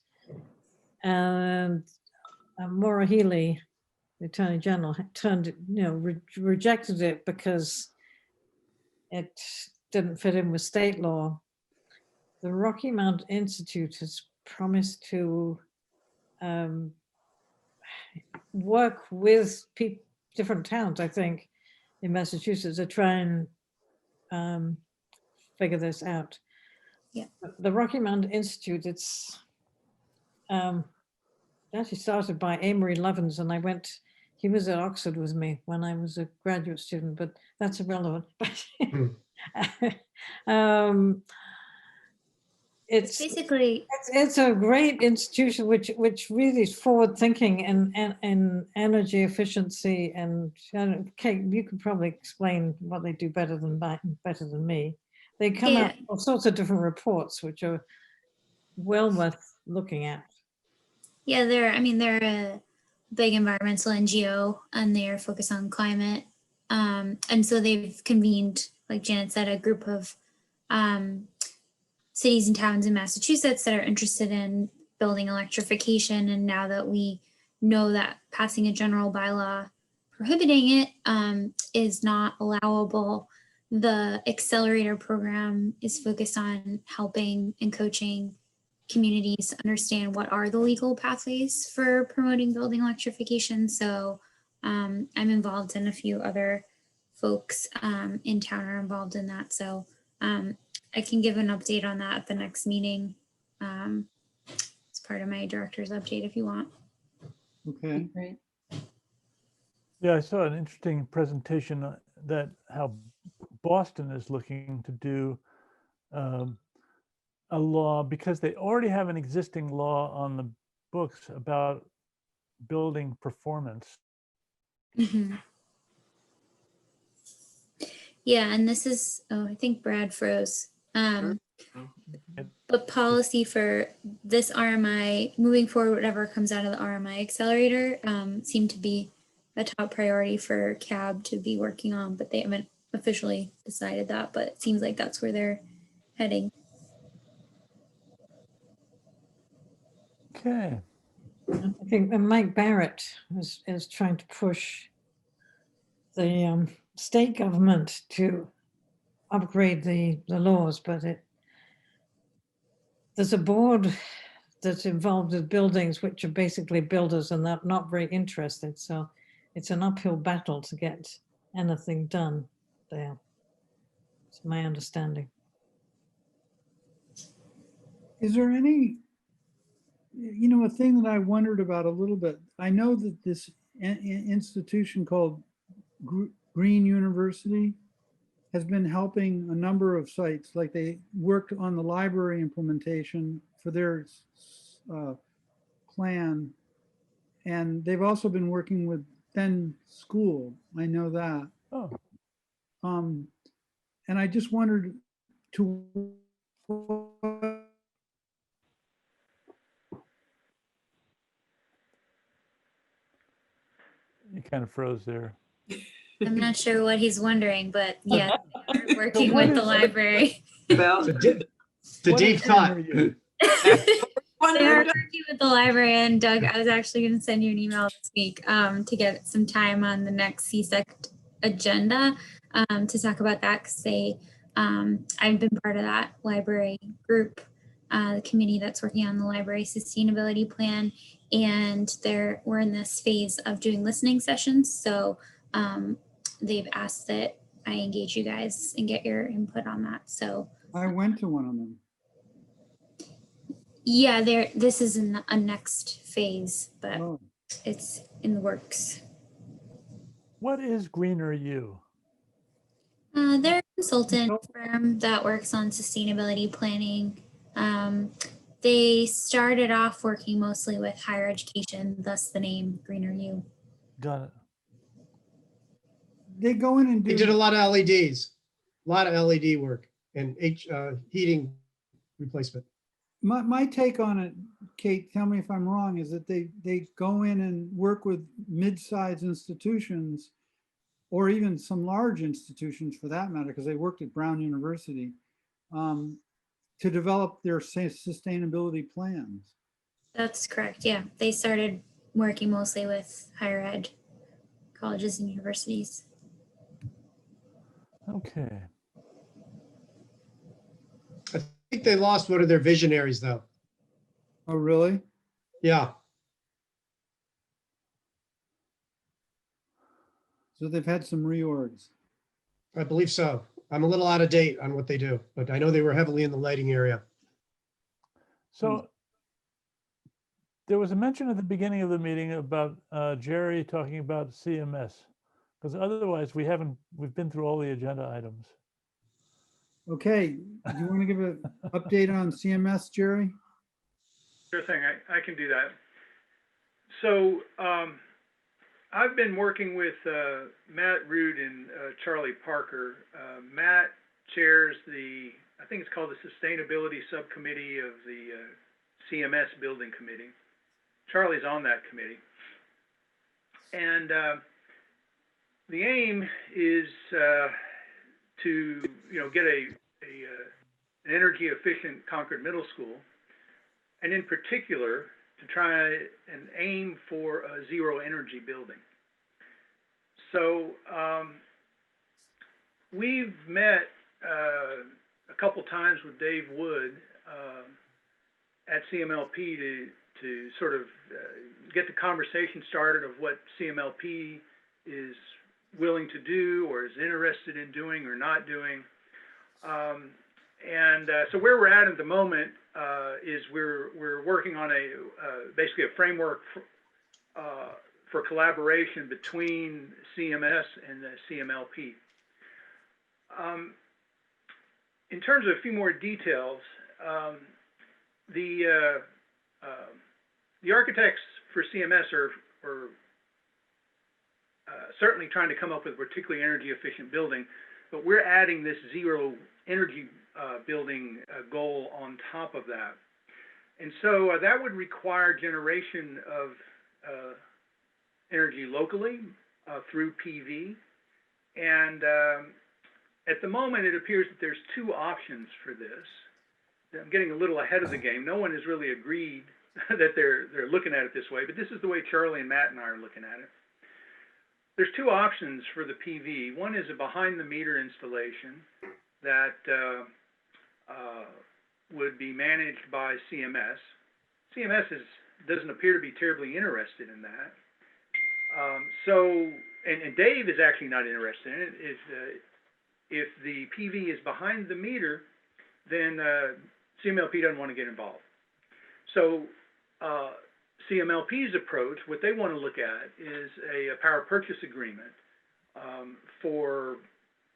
And Maura Healy, the Attorney General, rejected it because it didn't fit in with state law. The Rocky Mountain Institute has promised to work with different towns, I think, in Massachusetts to try and figure this out. Yeah. The Rocky Mountain Institute, it's actually started by Amory Lovins, and he was at Oxford with me when I was a graduate student, but that's irrelevant. It's basically, it's a great institution which really is forward thinking and energy efficiency, and Kate, you could probably explain what they do better than me. They come out with all sorts of different reports which are well worth looking at. Yeah, they're a big environmental NGO, and they're focused on climate. And so they've convened, like Janet said, a group of cities and towns in Massachusetts that are interested in building electrification. And now that we know that passing a general bylaw prohibiting it is not allowable, the accelerator program is focused on helping and coaching communities understand what are the legal pathways for promoting building electrification. So I'm involved, and a few other folks in town are involved in that. So I can give an update on that at the next meeting. It's part of my director's update if you want. Okay. Great. Yeah, I saw an interesting presentation that how Boston is looking to do a law, because they already have an existing law on the books about building performance. Mm-hmm. Yeah, and this is, I think Brad froze. But policy for this RMI, moving forward, whatever comes out of the RMI accelerator, seemed to be a top priority for CAB to be working on, but they haven't officially decided that, but it seems like that's where they're heading. Okay. I think Mike Barrett is trying to push the state government to upgrade the laws, but there's a board that's involved with buildings which are basically builders, and they're not very interested. So it's an uphill battle to get anything done there. It's my understanding. Is there any, a thing that I wondered about a little bit? I know that this institution called Green University has been helping a number of sites. Like they worked on the library implementation for their plan. And they've also been working with Penn School. I know that. Oh. And I just wondered to You kind of froze there. I'm not sure what he's wondering, but yeah, they're working with the library. The deep thought. They are working with the library, and Doug, I was actually going to send you an email this week to get some time on the next CSEC agenda to talk about that, because I've been part of that library group, the committee that's working on the library sustainability plan, and we're in this phase of doing listening sessions. So they've asked that I engage you guys and get your input on that. So I went to one of them. Yeah, this is a next phase, but it's in the works. What is Greener You? They're a consultant firm that works on sustainability planning They started off working mostly with higher education, thus the name Greener U. Got it. They go in and They did a do, lot of LEDs, a lot of LED work and heating replacement. my take on it, Kate, tell me if I'm wrong, is that they go in and work with mid-sized institutions or even some large institutions for that matter, because they worked at Brown University, to develop their sustainability plans. That's correct. Yeah, they started working mostly with higher ed colleges and universities. Okay. I think they lost one of their visionaries though. Oh, really? Yeah. So they've had some reorgs. I believe so. I'm a little out of date on what they do, but I know they were heavily in the lighting area. So there was a mention at the beginning of the meeting about Jerry talking about CMS, because otherwise we've been through all the agenda items. Okay, do you want to give an update on CMS, Jerry? Sure thing, I can do that. So I've been working with Matt Root and Charlie Parker. Matt chairs I think it's called the Sustainability Subcommittee of the CMS Building Committee. Charlie's on that committee. And the aim is to get an energy efficient Concord Middle School, and in particular to try and aim for a zero energy building. So we've met a couple times with Dave Wood at CMLP to sort of get the conversation started of what CMLP is willing to do or is interested in doing or not doing. So where we're at the moment is we're working on basically a framework for collaboration between CMS and the CMLP. In terms of a few more details, the architects for CMS are certainly trying to come up with a particularly energy efficient building, but we're adding this zero energy building goal on top of that. And so that would require generation of energy locally through PV. And at the moment, it appears that there's two options for this. I'm getting a little ahead of the game. No one has really agreed that they're looking at it this way, but this is the way Charlie and Matt and I are looking at it. There's two options for the PV. One is a behind-the-meter installation that would be managed by CMS. CMS doesn't appear to be terribly interested in that. And Dave is actually not interested in it. If the PV is behind the meter, then CMLP doesn't want to get involved. So CMLP's approach, what they want to look at is a power purchase agreement for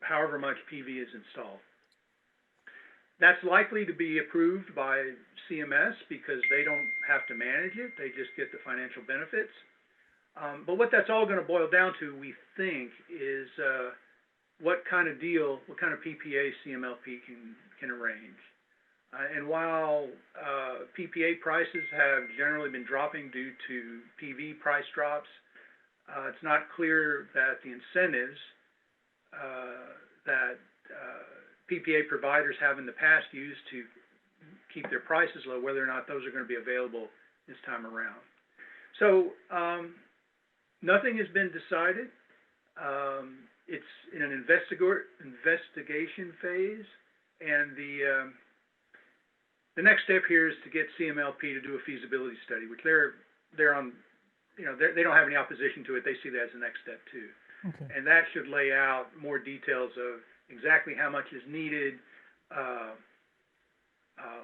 however much PV is installed. That's likely to be approved by CMS because they don't have to manage it. They just get the financial benefits. But what that's all going to boil down to, we think, is what kind of deal, what kind of PPA CMLP can arrange. And while PPA prices have generally been dropping due to PV price drops, it's not clear that the incentives that PPA providers have in the past used to keep their prices low, whether or not those are going to be available this time around. So nothing has been decided. It's in an investigation phase, and the next step here is to get CMLP to do a feasibility study, which they're on. They don't have any opposition to it. They see that as the next step too. Okay. And that should lay out more details of exactly how much is needed,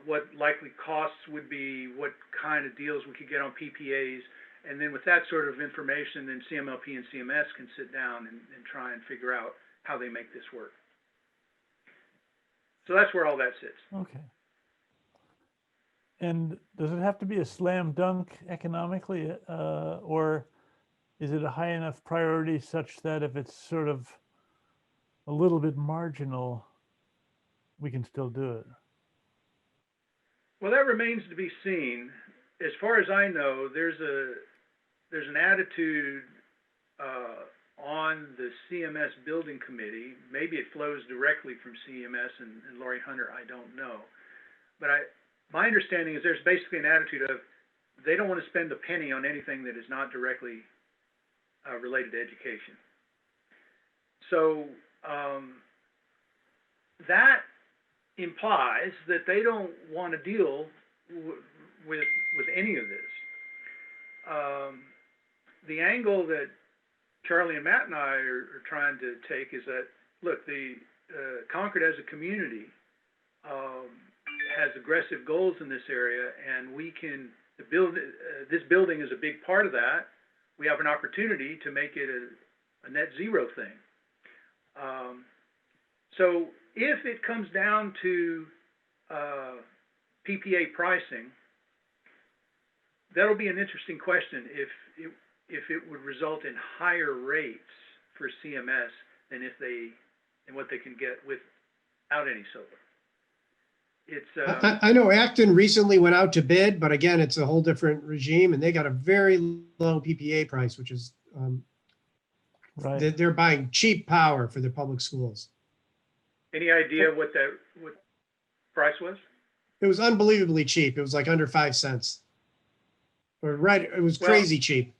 what likely costs would be, what kind of deals we could get on PPAs. And then with that sort of information, then CMLP and CMS can sit down and try and figure out how they make this work. So that's where all that sits. Okay. And does it have to be a slam dunk economically, or is it a high enough priority such that if it's sort of a little bit marginal, we can still do it? Well, that remains to be seen. As far as I know, there's an attitude on the CMS building committee. Maybe it flows directly from CMS and Lori Hunter, I don't know. But my understanding is there's basically an attitude of they don't want to spend a penny on anything that is not directly related to education. So that implies that they don't want to deal with any of this. The angle that Charlie and Matt and I are trying to take is that, look, the Concord as a community has aggressive goals in this area, and we can build. This building is a big part of that. We have an opportunity to make it a net zero thing. So if it comes down to PPA pricing, that'll be an interesting question. If it would result in higher rates for CMS than what they can get without any solar. It's I know Acton recently went out to bid, but again, it's a whole different regime, and they got a very low PPA price, which is right. They're buying cheap power for their public schools. Any idea what price was? It was unbelievably cheap. It was like under 5 cents. Or right, it was crazy cheap.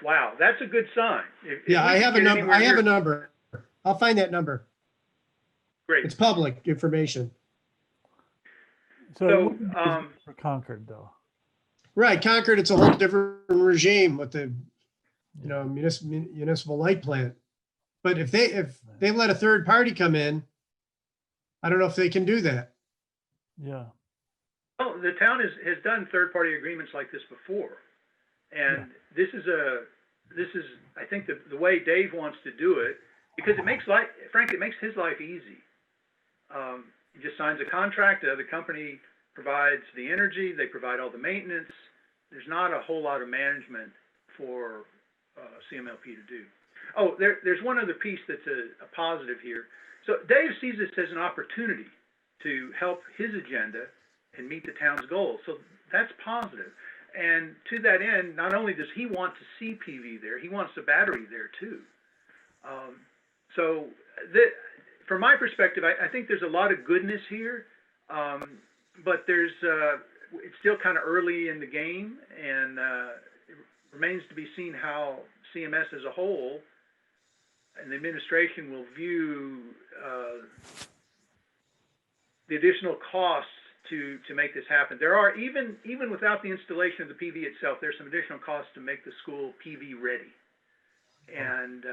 Wow, that's a good sign. Yeah, I have a number. I have a number. I'll find that number. Great. It's public information. So for Concord, though. Right, Concord, it's a whole different regime with the, municipal light plant. But if they let a third party come in, I don't know if they can do that. Yeah. Well, the town has done third-party agreements like this before, and this is I think the way Dave wants to do it, because it makes frankly, it makes his life easy. He just signs a contract. The other company provides the energy. They provide all the maintenance. There's not a whole lot of management for CMLP to do. Oh, there's one other piece that's a positive here. So Dave sees this as an opportunity to help his agenda and meet the town's goals. So that's positive. And to that end, not only does he want to see PV there, he wants the battery there too. From my perspective, I think there's a lot of goodness here, but it's still kind of early in the game, and it remains to be seen how CMS as a whole and the administration will view the additional costs to make this happen. There are, even without the installation of the PV itself, there's some additional costs to make the school PV ready. And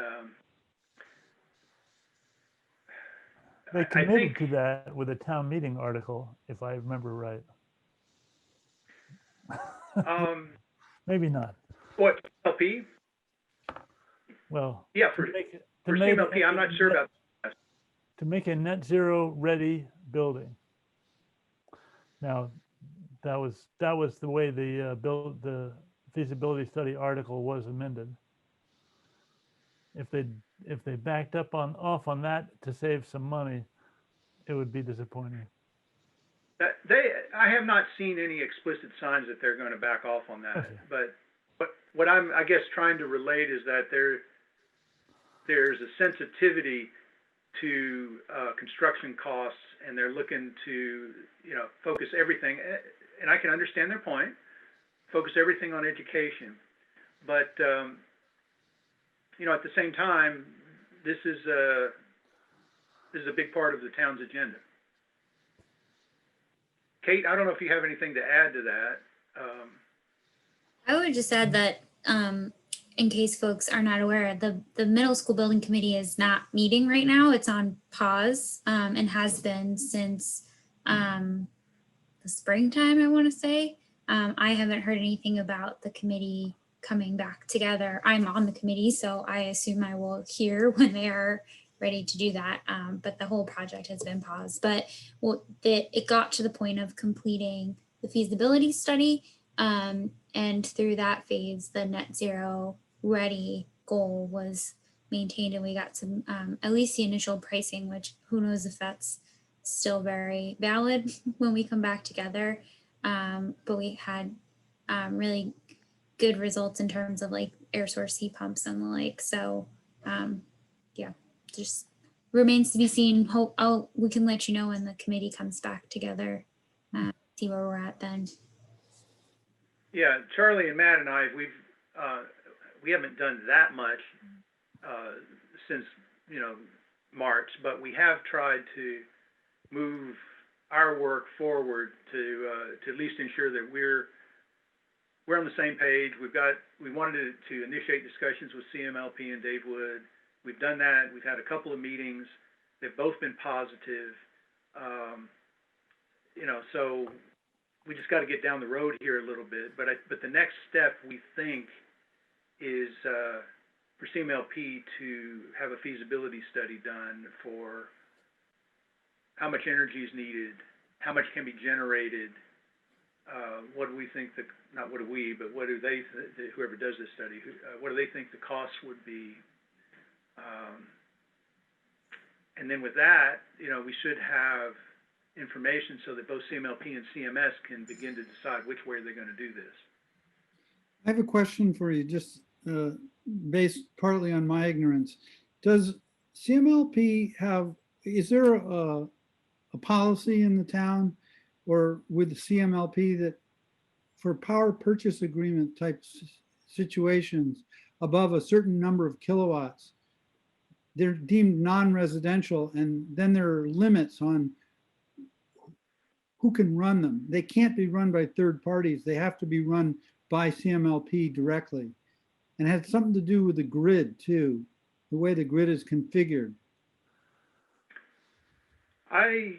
they committed to that with a town meeting article, if I remember right. Maybe not. What, LP? Well, yeah, for CMLP, I'm not sure about that. To make a net zero ready building. Now, that was the way the feasibility study article was amended. If they backed off on that to save some money, it would be disappointing. I have not seen any explicit signs that they're going to back off on that. Okay. But what I'm, I guess, trying to relate is that there's a sensitivity to construction costs, and they're looking to focus everything. And I can understand their point. Focus everything on education, but at the same time, this is a big part of the town's agenda. Kate, I don't know if you have anything to add to that. I would just add that in case folks are not aware, the middle school building committee is not meeting right now. It's on pause and has been since the springtime, I want to say. I haven't heard anything about the committee coming back together. I'm on the committee, so I assume I will hear when they are ready to do that. But the whole project has been paused. But it got to the point of completing the feasibility study. And through that phase, the net zero ready goal was maintained, and we got some, at least the initial pricing, which who knows if that's still very valid when we come back together. But we had really good results in terms of like air source heat pumps and the like. So yeah, just remains to be seen. Hope we can let you know when the committee comes back together, see where we're at then. Yeah, Charlie and Matt and I, we haven't done that much since, you know, March, but we have tried to move our work forward to at least ensure that we're on the same page. We wanted to initiate discussions with CMLP and Dave Wood. We've done that. We've had a couple of meetings. They've both been positive. You know, so we just got to get down the road here a little bit. But the next step, we think, is for CMLP to have a feasibility study done for how much energy is needed, how much can be generated, what do we think that, not what do we, but what do they, whoever does this study, what do they think the costs would be? And then with that, you know, we should have information so that both CMLP and CMS can begin to decide which way they're going to do this. I have a question for you, just based partly on my ignorance. Does CMLP have, is there a policy in the town or with the CMLP that for power purchase agreement type situations above a certain number of kilowatts, they're deemed non-residential, and then there are limits on who can run them? They can't be run by third parties. They have to be run by CMLP directly. And it has something to do with the grid too, the way the grid is configured. I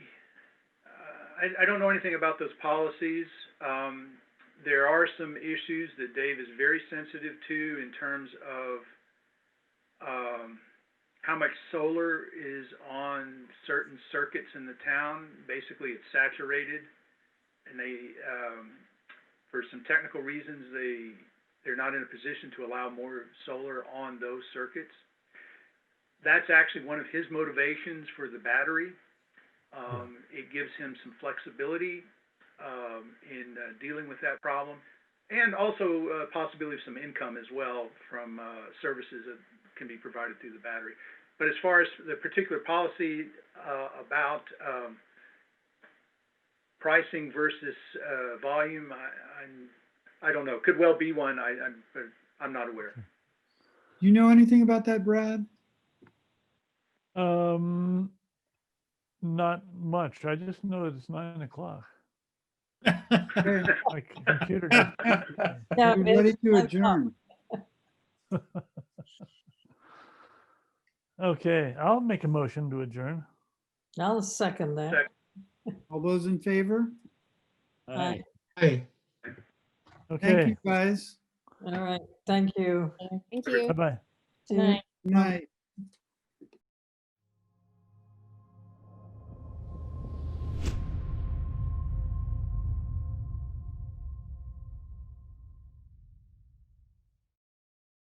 don't know anything about those policies. There are some issues that Dave is very sensitive to in terms of how much solar is on certain circuits in the town. Basically, it's saturated, and they, for some technical reasons, they're not in a position to allow more solar on those circuits. That's actually one of his motivations for the battery. It gives him some flexibility in dealing with that problem, and also possibility of some income as well from services that can be provided through the battery. But as far as the particular policy about pricing versus volume, I don't know. Could well be one. But I'm not aware. Do you know anything about that, Brad? Not much. I just know that it's 9 o'clock. Okay. My computer just. Yeah, We're ready it's to my adjourn. Okay, I'll make a motion to adjourn. I'll second that. All those in favor? Aye. Hey, Thank Okay, you, guys. All right, thank you. Thank you. bye-bye. See you. Good night.